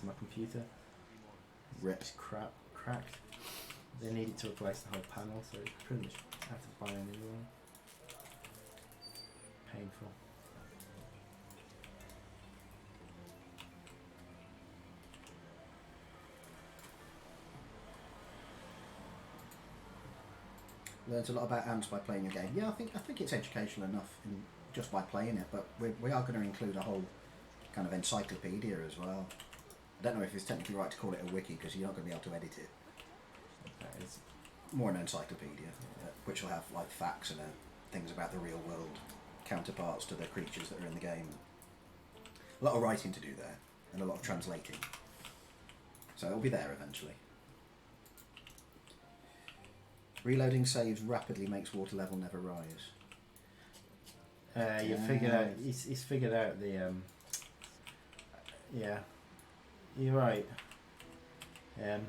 S1: my computer.
S2: Ripped.
S1: Cracked. They needed to replace the whole panel, so pretty much had to buy a new one. Painful.
S2: learns a lot about ants by playing a game. Yeah, I think it's educational enough just by playing it, but we are going to include a whole kind of encyclopedia as well. I don't know if it's technically right to call it a wiki because you're not going to be able to edit it. It's more an encyclopedia, which will have like facts and things about the real world counterparts to the creatures that are in the game. A lot of writing to do there, and a lot of translating. So it'll be there eventually. Reloading saves rapidly makes water level never rise.
S1: You figured out. He's figured out the. Yeah, you're right. I'm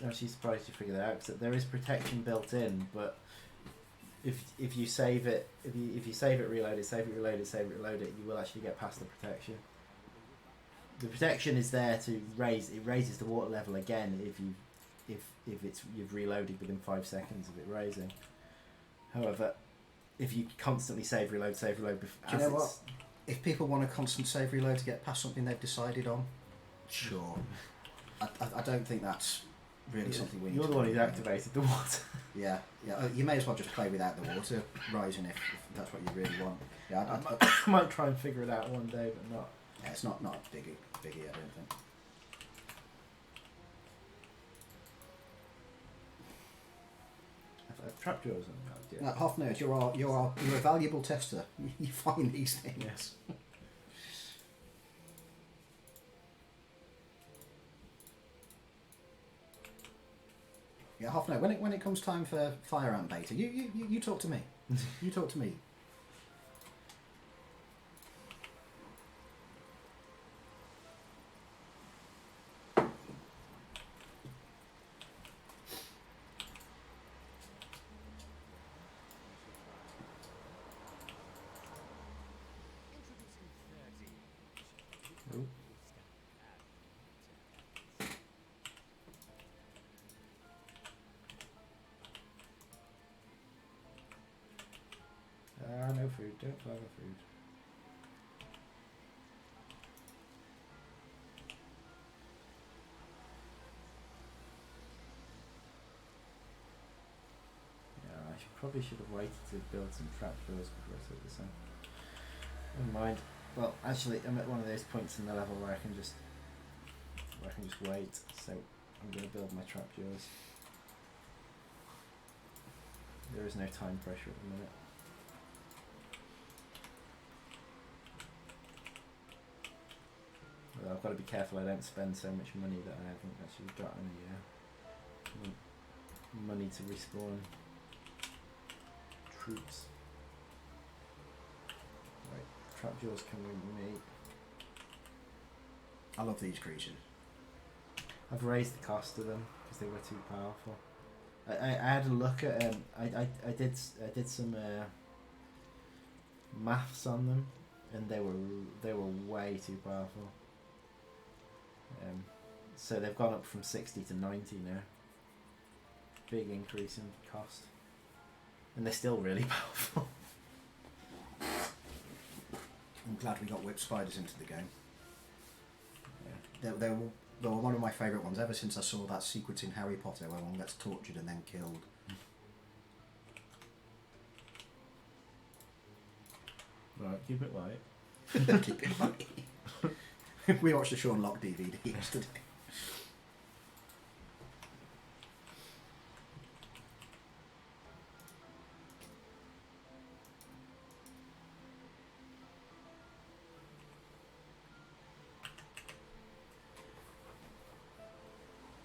S1: actually surprised you figured that out because there is protection built in, but if you save it, if you save it, reload it, save it, reload it, save it, reload it, you will actually get past the protection. The protection is there to raises the water level again if you've reloaded within 5 seconds of it raising. However, if you constantly save reload, do you know what?
S2: If people want a constant save reload to get past something they've decided on, sure. I don't think that's really something we need.
S1: You're the one who's activated the water.
S2: Yeah. You may as well just play without the water rising if that's what you really want. Yeah,
S1: I might try and figure it out one day, but not.
S2: Yeah, it's not a biggie, I don't think.
S1: Trap drawers on that.
S2: Yeah. Half nerd, you're a valuable tester. You find these things.
S1: Yes.
S2: Yeah, half nerd. When it comes time for fire ant beta, you talk to me. You talk to me.
S1: No food. Don't fly the food. Yeah, I probably should have waited to build some trapdoors before I took this on. Never mind. Well, actually, I'm at one of those points in the level where I can just wait. So I'm going to build my trapdoors. There is no time pressure at the minute. Well, I've got to be careful I don't spend so much money that I haven't actually got any money to respawn troops. Right, trapjaws come with me.
S2: I love these creatures.
S1: I've raised the cost of them because they were too powerful. I had a look at I did some maths on them, and they were way too powerful. So they've gone up from 60 to 90 now. Big increase in cost, and they're still really powerful.
S2: I'm glad we got whip spiders into the game.
S1: Yeah.
S2: They were one of my favourite ones ever since I saw that sequence in Harry Potter where one gets tortured and then killed.
S1: Right, keep it light.
S2: Keep it light. We watched the Sean Locke DVD yesterday.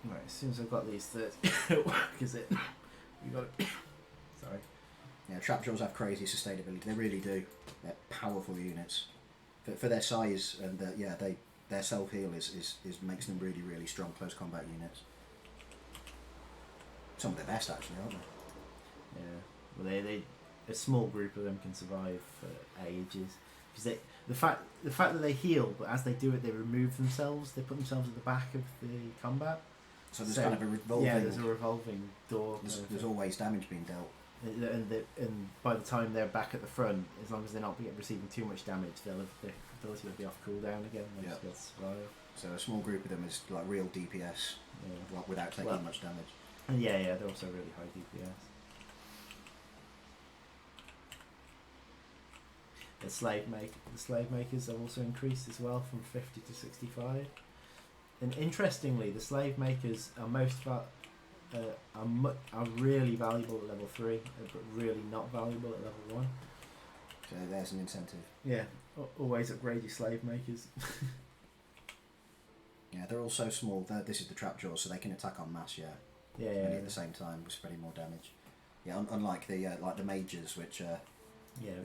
S1: Right, as soon as I've got these 30, it work, is it? You got it. Sorry.
S2: Yeah, trapjaws have crazy sustainability. They really do. They're powerful units for their size, and their self heal is makes them really, really strong close combat units. Some of the best actually, aren't they?
S1: Yeah. Well, they a small group of them can survive for ages because the fact that they heal, but as they do it, they remove themselves. They put themselves at the back of the combat.
S2: So there's kind of a revolving.
S1: Yeah, there's a revolving door.
S2: There's always damage being dealt.
S1: And by the time they're back at the front, as long as they're not receiving too much damage, their ability will be off cooldown again. They'll be able to survive.
S2: So a small group of them is like real DPS, without taking much damage.
S1: And yeah, they're also really high DPS. The slave makers have also increased as well from 50 to 65. And interestingly, the slave makers are are really valuable at level 3, but really not valuable at level 1.
S2: So there's an incentive.
S1: Yeah, always upgrade your slave makers.
S2: Yeah, they're all so small. This is the trap jaws, so they can attack en masse. Yeah,
S1: Yeah,
S2: many at the same time, spreading more damage. Yeah, unlike the mages, which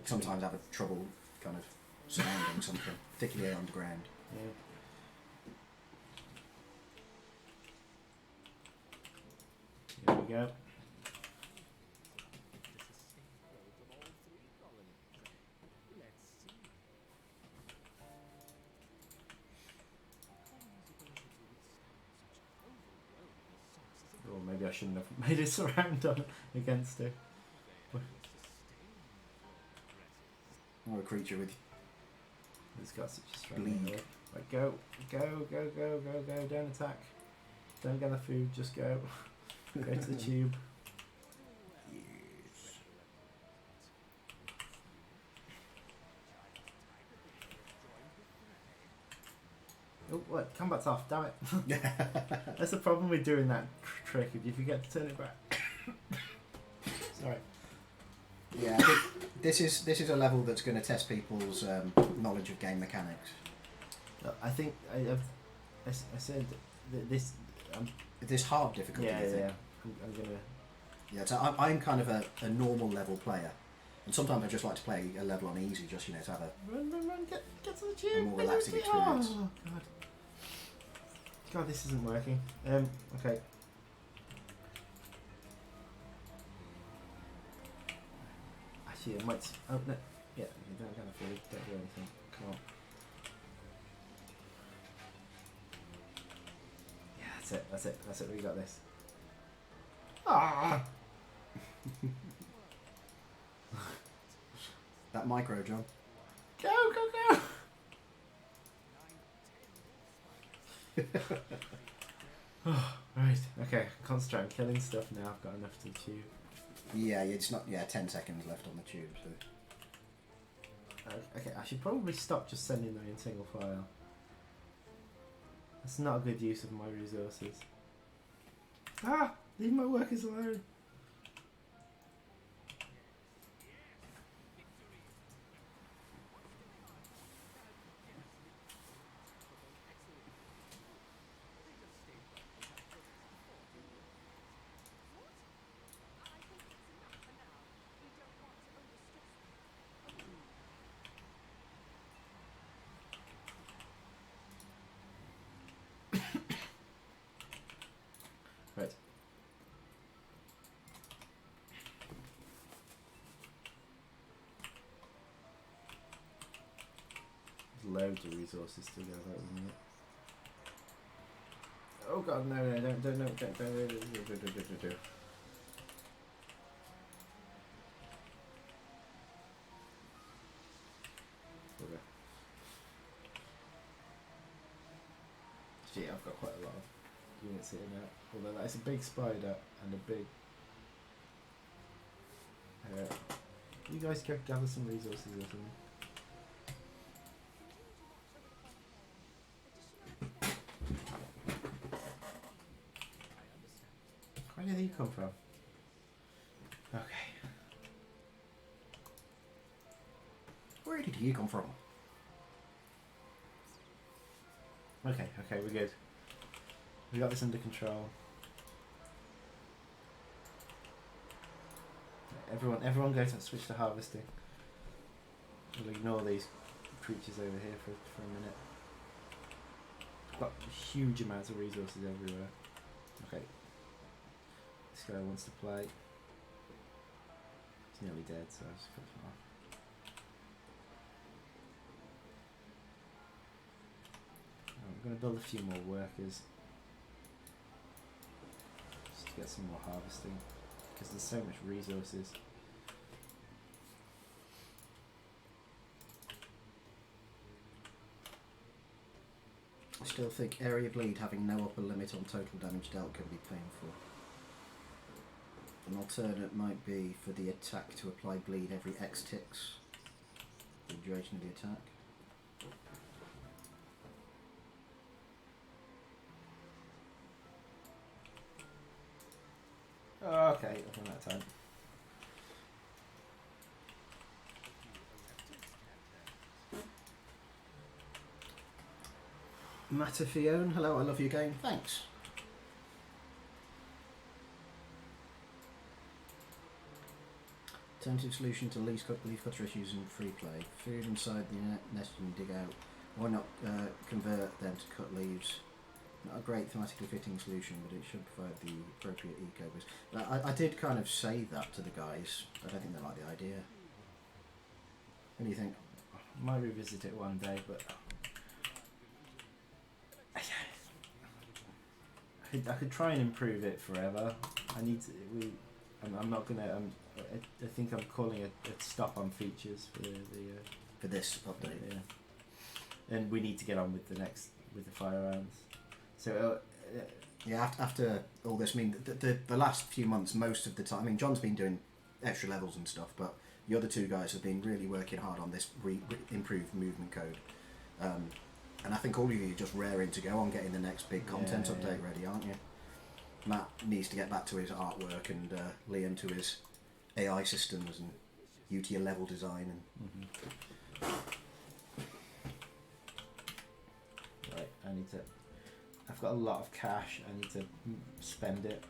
S2: sometimes have a trouble kind of surrounding something, particularly underground.
S1: Yeah. Here we go. Or maybe I shouldn't have made it surround against it.
S2: Or a creature with
S1: It's got such a strong
S2: bleed.
S1: angle. Right, go, don't attack. Don't gather food, just go. Go to the tube.
S2: Yes.
S1: Oh, what? Combat's off, damn it. That's the problem with doing that trick, if you forget to turn it back. Sorry.
S2: Yeah, I think this is a level that's going to test people's knowledge of game mechanics.
S1: I think I said that this.
S2: This hard difficulty.
S1: Yeah,
S2: I think.
S1: yeah. I'm gonna.
S2: Yeah, so I'm kind of a normal level player, and sometimes I just like to play a level on easy, just to have a
S1: Run, get to the tube.
S2: more relaxing experience.
S1: Oh, God, this isn't working. Okay. Actually, I might. Oh no. Yeah, you don't gather food. Don't do anything. Come on. Yeah, that's it. We got this. Ah!
S2: That micro, John.
S1: Go! Oh, right. Okay. Concentrate on killing stuff now. I've got enough to chew.
S2: Yeah, it's not. Yeah, 10 seconds left on the tube. So.
S1: Okay, I should probably stop just sending them in single file. That's not a good use of my resources. Ah! Leave my workers alone. Right. There's loads of resources to go about, isn't it? Oh God, no, don't. Okay. Gee, I've got quite a lot of units here now. Although that's a big spider and a big. You guys go gather some resources or something. Where did he come from? Okay.
S2: Where did he come from?
S1: Okay, we're good. We got this under control. Everyone go to switch to harvesting. We'll ignore these creatures over here for a minute. We've got huge amounts of resources everywhere. Okay. This guy wants to play. He's nearly dead, so I'll just cut him off. I'm going to build a few more workers. Just to get some more harvesting. Because there's so much resources.
S2: I still think area bleed having no upper limit on total damage dealt can be painful. An alternate might be for the attack to apply bleed every X ticks, the duration of the attack.
S1: Oh, okay, I think that time.
S2: Matafione, hello, I love your game. Thanks. Alternative solution to leaf cutter issues in free play. Food inside the nest you can dig out. Why not convert them to cut leaves? Not a great thematically fitting solution, but it should provide the appropriate eco-boost. I did kind of say that to the guys. I don't think they like the idea. What do you think?
S1: I might revisit it one day, but I could try and improve it forever. I need to. I'm not gonna. I think I'm calling a stop on features
S2: For this update.
S1: Yeah. And we need to get on with the firearms. So
S2: yeah, after all this, I mean, the last few months, most of the time, I mean, John's been doing extra levels and stuff, but the other two guys have been really working hard on this improved movement code. And I think all of you are just raring to go on getting the next big content update ready, aren't you? Matt needs to get back to his artwork, and Liam to his AI systems and you to your level design. And
S1: right, I need to. I've got a lot of cash. I need to spend it.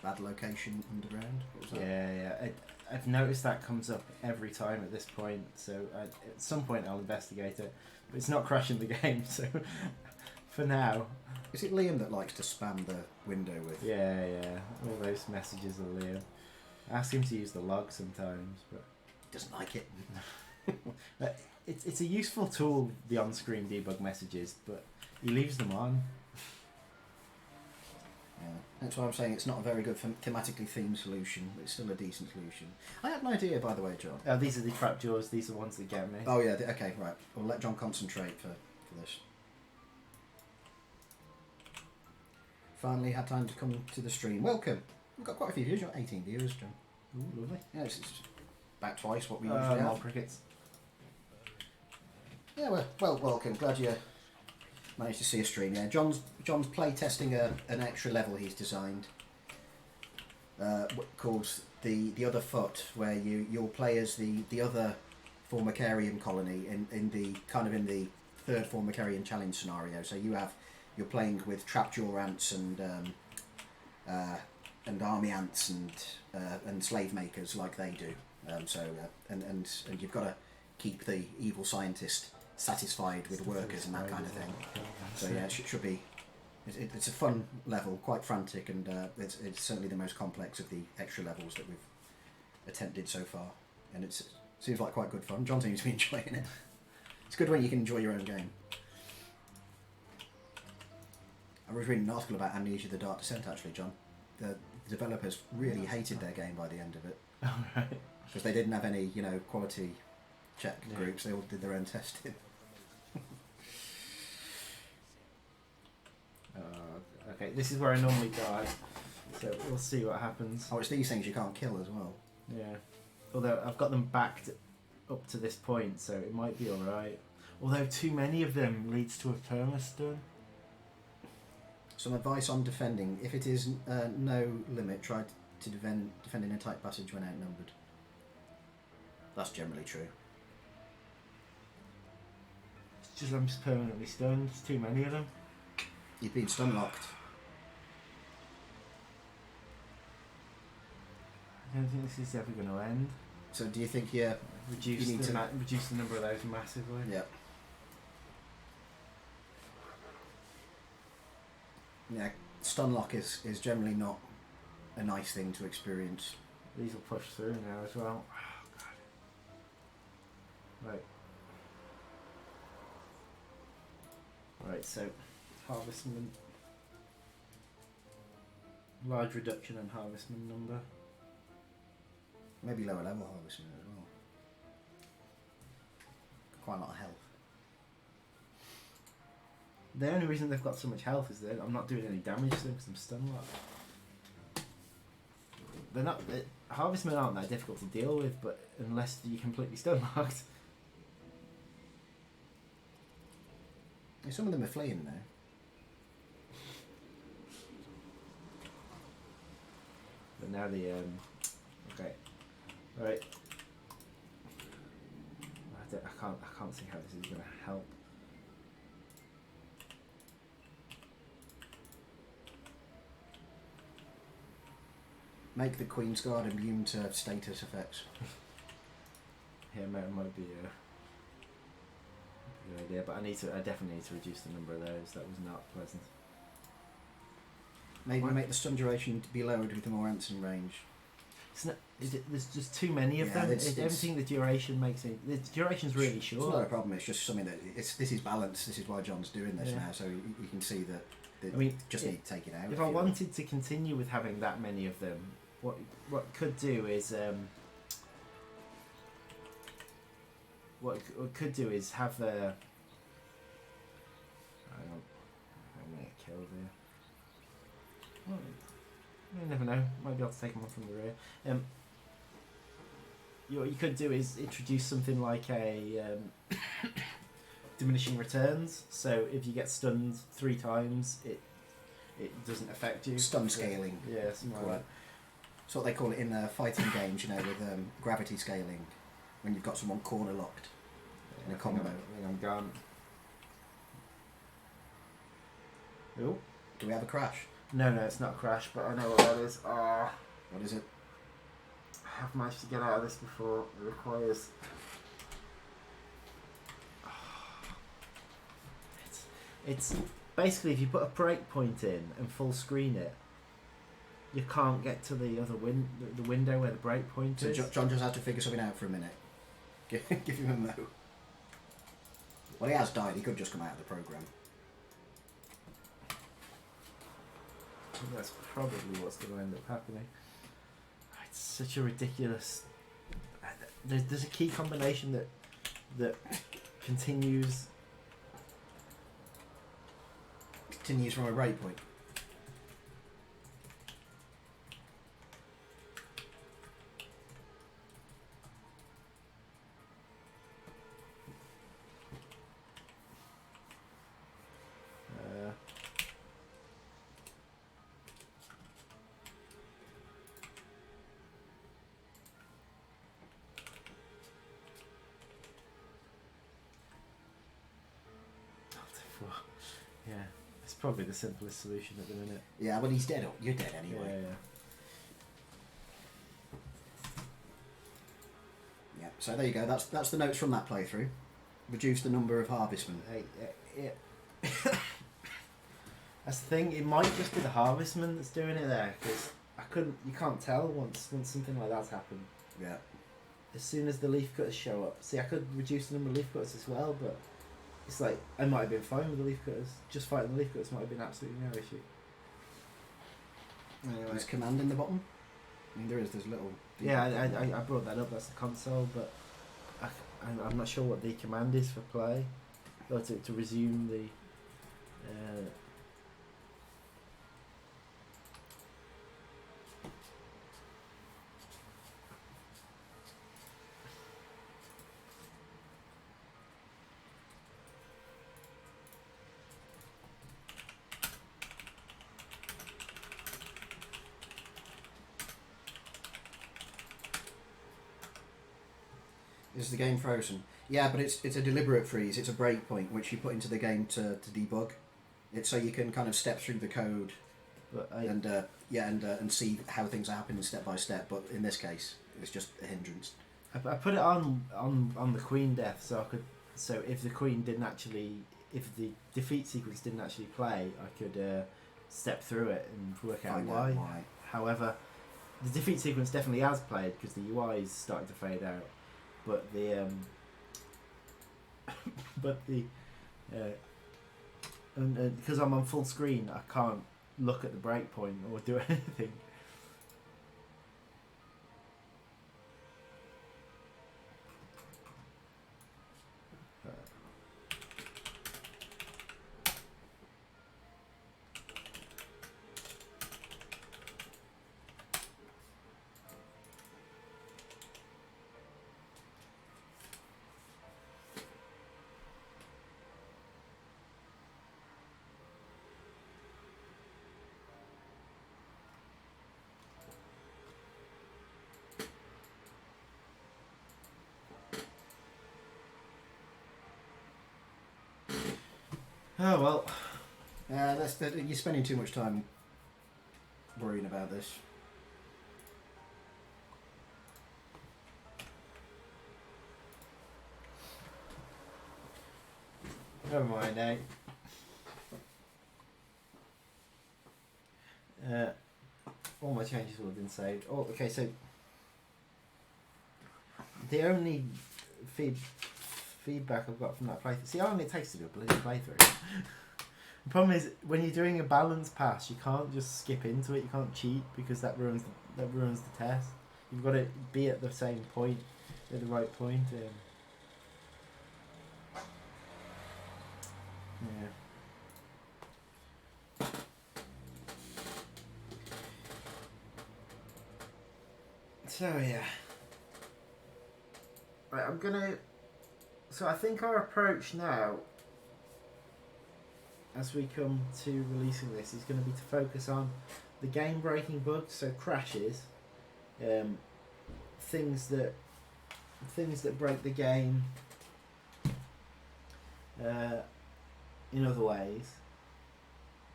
S2: Bad location underground. What was that?
S1: Yeah. I've noticed that comes up every time at this point. So at some point I'll investigate it, but it's not crashing the game. So for now.
S2: Is it Liam that likes to spam the window with?
S1: Yeah. All those messages are Liam. I ask him to use the log sometimes, but
S2: He doesn't like it.
S1: but it's a useful tool, the on-screen debug messages, but he leaves them on.
S2: Yeah. That's why I'm saying it's not a very good thematically themed solution, but it's still a decent solution. I had an idea, by the way, John.
S1: Oh, these are the trapdoors. These are the ones that get me.
S2: Oh yeah, okay, right. We'll let John concentrate for this. Finally had time to come to the stream. Welcome. We've got quite a few viewers. You've got 18 viewers, John.
S1: Ooh, lovely.
S2: Yeah, it's about twice what we usually
S1: More
S2: have.
S1: crickets.
S2: Yeah, well, welcome. Glad you managed to see a stream. Yeah, John's play testing an extra level he's designed called the Other Foot, where you'll play as the other formicarium colony in the third formicarium challenge scenario. So you're playing with trapjaw ants and army ants and slave makers like they do. And you've got to keep the evil scientist satisfied with workers and that kind of thing. So yeah, it should be. It's a fun level, quite frantic, and it's certainly the most complex of the extra levels that we've attempted so far. And it seems like quite good fun. John seems to be enjoying it. It's good when you can enjoy your own game. I was reading an article about Amnesia: The Dark Descent, actually, John. The developers really hated their game by the end of it.
S1: Alright.
S2: Because they didn't have any, quality check groups. They all did their own testing.
S1: Okay, this is where I normally die, so we'll see what happens.
S2: Oh, it's these things you can't kill as well.
S1: Yeah. Although I've got them backed up to this point, so it might be alright. Although too many of them leads to a permastun.
S2: Some advice on defending. If it is no limit, try to defend in a tight passage when outnumbered. That's generally true.
S1: It's just I'm just permanently stunned. There's too many of them.
S2: You've been stun locked.
S1: I don't think this is ever going to end.
S2: So do you think you
S1: Reduce
S2: need to
S1: reduce the number of those massively.
S2: Yeah. Yeah, stun lock is generally not a nice thing to experience.
S1: These will push through now as well. Oh, God. Right, so harvestman. Large reduction in harvestman number.
S2: Maybe lower level harvestment as well. quite a lot of health.
S1: The only reason they've got so much health is that I'm not doing any damage to them because I'm stun locked. They're not. Harvestmen aren't that difficult to deal with, but unless you're completely stun locked.
S2: Yeah, some of them are fleeing now.
S1: But now the okay, right. I can't see how this is going to help.
S2: Make the Queen's Guard immune to status effects.
S1: Yeah, might be a good idea, but I definitely need to reduce the number of those. That was not pleasant.
S2: Maybe make the stun duration be lowered with the more Anson range.
S1: There's just too many of them. Everything the duration makes it. The duration's really short.
S2: It's not a problem. It's just something that this is balanced. This is why John's doing this now. So you can see that. Just need to take it out.
S1: If I wanted to continue with having that many of them, what could do is what could do is have the. I'm gonna get killed here. Well, you never know. Might be able to take them on from the rear. What you could do is introduce something like a diminishing returns. So if you get stunned 3 times, it doesn't affect you.
S2: Stun scaling.
S1: Yeah, something like that.
S2: That's what they call it in fighting games. With gravity scaling, when you've got someone corner locked in a combo.
S1: I think I'm gone. Oh.
S2: Do we have a crash?
S1: No, it's not a crash, but I know what that is.
S2: What is it?
S1: I have managed to get out of this before. It requires. It's basically if you put a breakpoint in and full screen it, you can't get to the other the window where the breakpoint is.
S2: So John just had to figure something out for a minute. Give him a mo. Well, he has died. He could just come out of the program.
S1: That's probably what's going to end up happening. It's such a ridiculous. There's a key combination that continues
S2: from a breakpoint.
S1: Yeah, it's probably the simplest solution at the minute.
S2: Yeah, well, he's dead. You're dead anyway. Yeah. So there you go. That's the notes from that playthrough. Reduce the number of harvestmen.
S1: That's the thing. It might just be the harvestman that's doing it there, because you can't tell once something like that's happened.
S2: Yeah.
S1: As soon as the leaf cutters show up, see, I could reduce the number of leaf cutters as well, but. It's like, I might have been fine with the leaf cutters. Just fighting the leaf cutters might have been absolutely no issue. Anyway.
S2: There's command in the bottom? I mean, there's little...
S1: Yeah, I brought that up, that's the console, but I'm not sure what the command is for play. Or to resume the...
S2: Is the game frozen? Yeah, but it's a deliberate freeze. It's a breakpoint which you put into the game to debug. It's so you can kind of step through the code and see how things are happening step by step. But in this case, it's just a hindrance.
S1: I put it on the queen death, so if the queen didn't actually, if the defeat sequence didn't actually play, I could step through it and work out why. However, the defeat sequence definitely has played because the UI is starting to fade out. But because I'm on full screen, I can't look at the breakpoint or do anything. Oh well.
S2: You're spending too much time worrying about this.
S1: Never mind, eh? All my changes will have been saved. Oh, okay, so the only feedback I've got from that playthrough. See how long it takes to do a bloody playthrough. The problem is when you're doing a balance pass, you can't just skip into it. You can't cheat because that ruins the test. You've got to be at the same point, at the right point. Yeah. So yeah. Right, I'm gonna. So I think our approach now, as we come to releasing this, is going to be to focus on the game-breaking bugs, so crashes, things that break the game in other ways,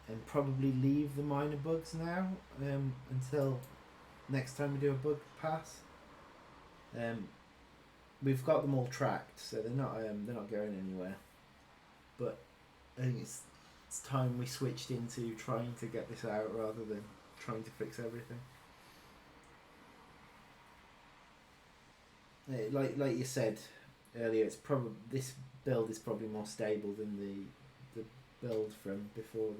S1: and probably leave the minor bugs now until next time we do a bug pass. We've got them all tracked, so they're not going anywhere. But I think it's time we switched into trying to get this out rather than trying to fix everything. Like you said earlier, it's probably this build is probably more stable than the build from before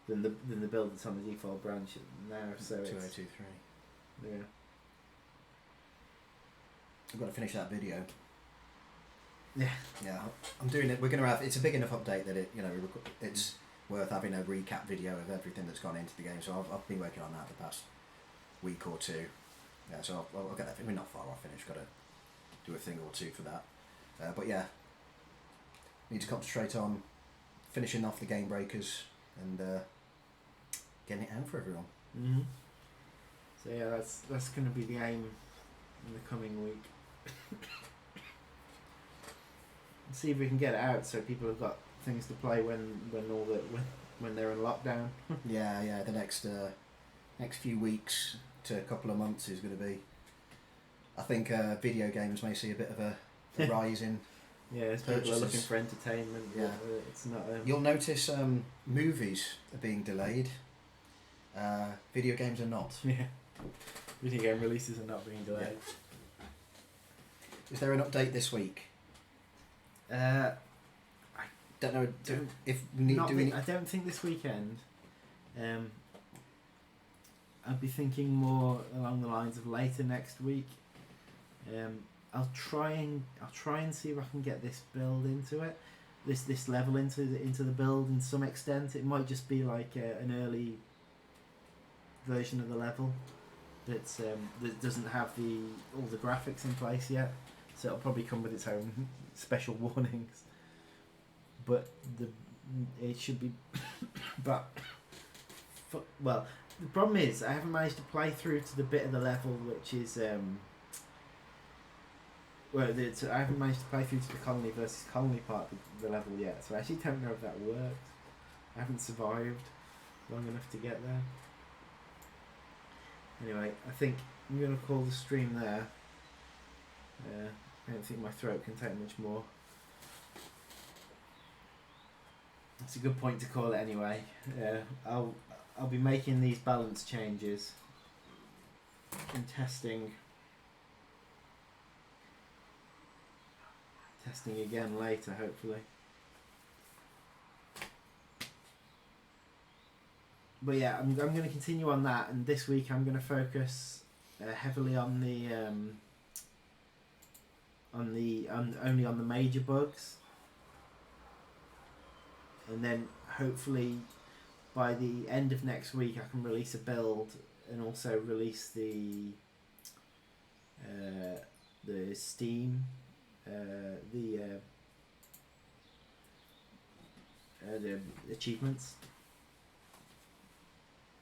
S1: than the build that's on the default branch now. So
S2: 2023.
S1: Yeah.
S2: I've got to finish that video.
S1: Yeah.
S2: Yeah, I'm doing it. We're going to have. It's a big enough update that it's worth having a recap video of everything that's gone into the game. So I've been working on that the past week or two. Yeah, so I'll get that. We're not far off finished. Got to do a thing or two for that. But yeah, need to concentrate on finishing off the game breakers and getting it out for everyone.
S1: Mm-hmm. So yeah, that's going to be the aim in the coming week. See if we can get it out so people have got things to play when they're in lockdown.
S2: yeah. The next few weeks to a couple of months is going to be. I think video games may see a bit of a rise in.
S1: Yeah, as people are looking for entertainment.
S2: Yeah,
S1: it's not.
S2: You'll notice movies are being delayed. Video games are not.
S1: Yeah, video game releases are not being delayed.
S2: Yeah. Is there an update this week?
S1: I
S2: don't know if we need.
S1: I don't think this weekend. I'd be thinking more along the lines of later next week. I'll try and see if I can get this build into it, this level into the build in some extent. It might just be like an early version of the level that doesn't have all the graphics in place yet. So it'll probably come with its own special warnings. But it should be. But well, the problem is I haven't managed to play through to the bit of the level which is I haven't managed to play through to the colony versus colony part of the level yet. So I actually don't know if that works. I haven't survived long enough to get there. Anyway, I think I'm going to call the stream there. I don't think my throat can take much more. It's a good point to call it anyway. I'll be making these balance changes and testing again later, hopefully. But yeah, I'm going to continue on that, and this week I'm going to focus heavily on only on the major bugs, and then hopefully by the end of next week I can release a build and also release the Steam the achievements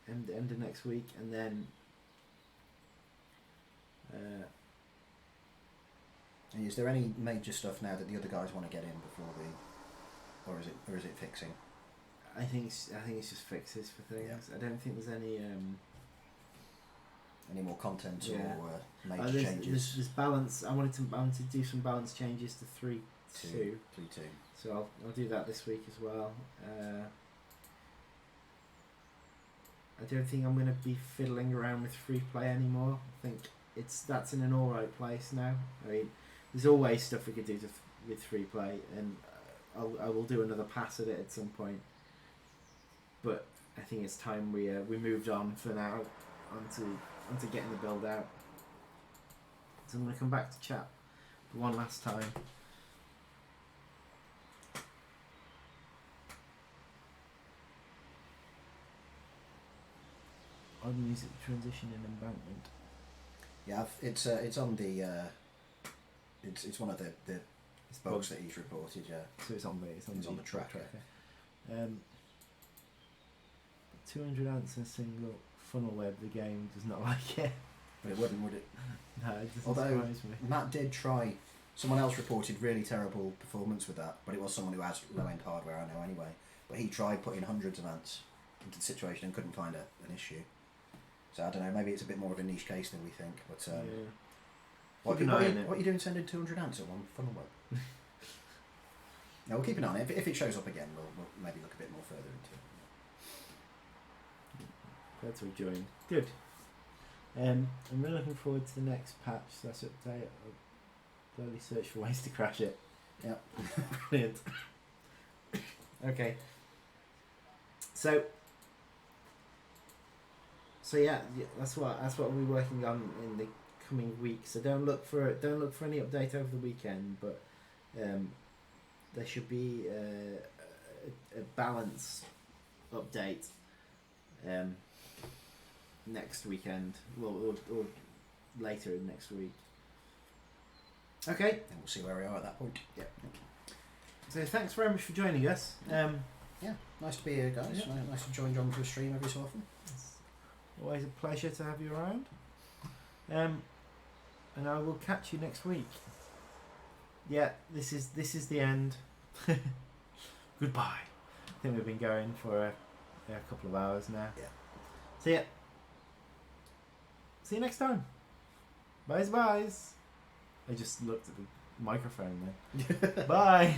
S1: end of next week, and then
S2: is there any major stuff now that the other guys want to get in before or is it fixing?
S1: I think it's just fixes for things.
S2: Yeah.
S1: I don't think there's any
S2: more content
S1: Yeah.
S2: or major changes.
S1: There's balance. I wanted to do some balance changes to 3-2.
S2: 3-2.
S1: So I'll do that this week as well. I don't think I'm going to be fiddling around with free play anymore. I think that's in an alright place now. I mean, there's always stuff we could do with free play, and I will do another pass at it at some point. But I think it's time we moved on for now onto getting the build out. So I'm going to come back to chat one last time. Odd music transition in embankment.
S2: Yeah, it's on the it's one of the bugs that he's reported. Yeah,
S1: So it's on the
S2: tracker.
S1: 200 answer single funnel web. The game does not like it.
S2: But it wouldn't, would it?
S1: No, it doesn't
S2: Although
S1: surprise me.
S2: Matt did try. Someone else reported really terrible performance with that, but it was someone who has low-end hardware, I know anyway. But he tried putting hundreds of ants into the situation and couldn't find an issue. So I don't know, maybe it's a bit more of a niche case than we think. But what are you doing sending 200 ants at one funnel web? No, we'll keep an eye on it. If it shows up again, we'll maybe look a bit more further into it.
S1: Glad to have joined. Good. I'm really looking forward to the next patch / update. I'll slowly search for ways to crash it.
S2: Yeah.
S1: Brilliant. Okay. So yeah, that's what we'll be working on in the coming weeks. So don't look for any update over the weekend, but there should be a balance update next weekend, or later next week. Okay.
S2: And we'll see where we are at that point.
S1: Yeah. So thanks very much for joining us.
S2: Yeah, nice to be here, guys.
S1: Yeah.
S2: Nice to join John for a stream every so often.
S1: It's always a pleasure to have you around. And I will catch you next week. Yeah, this is the end. Goodbye. I think we've been going for a couple of hours now.
S2: Yeah.
S1: So yeah. See you next time. Byes. I just looked at the microphone then. Bye.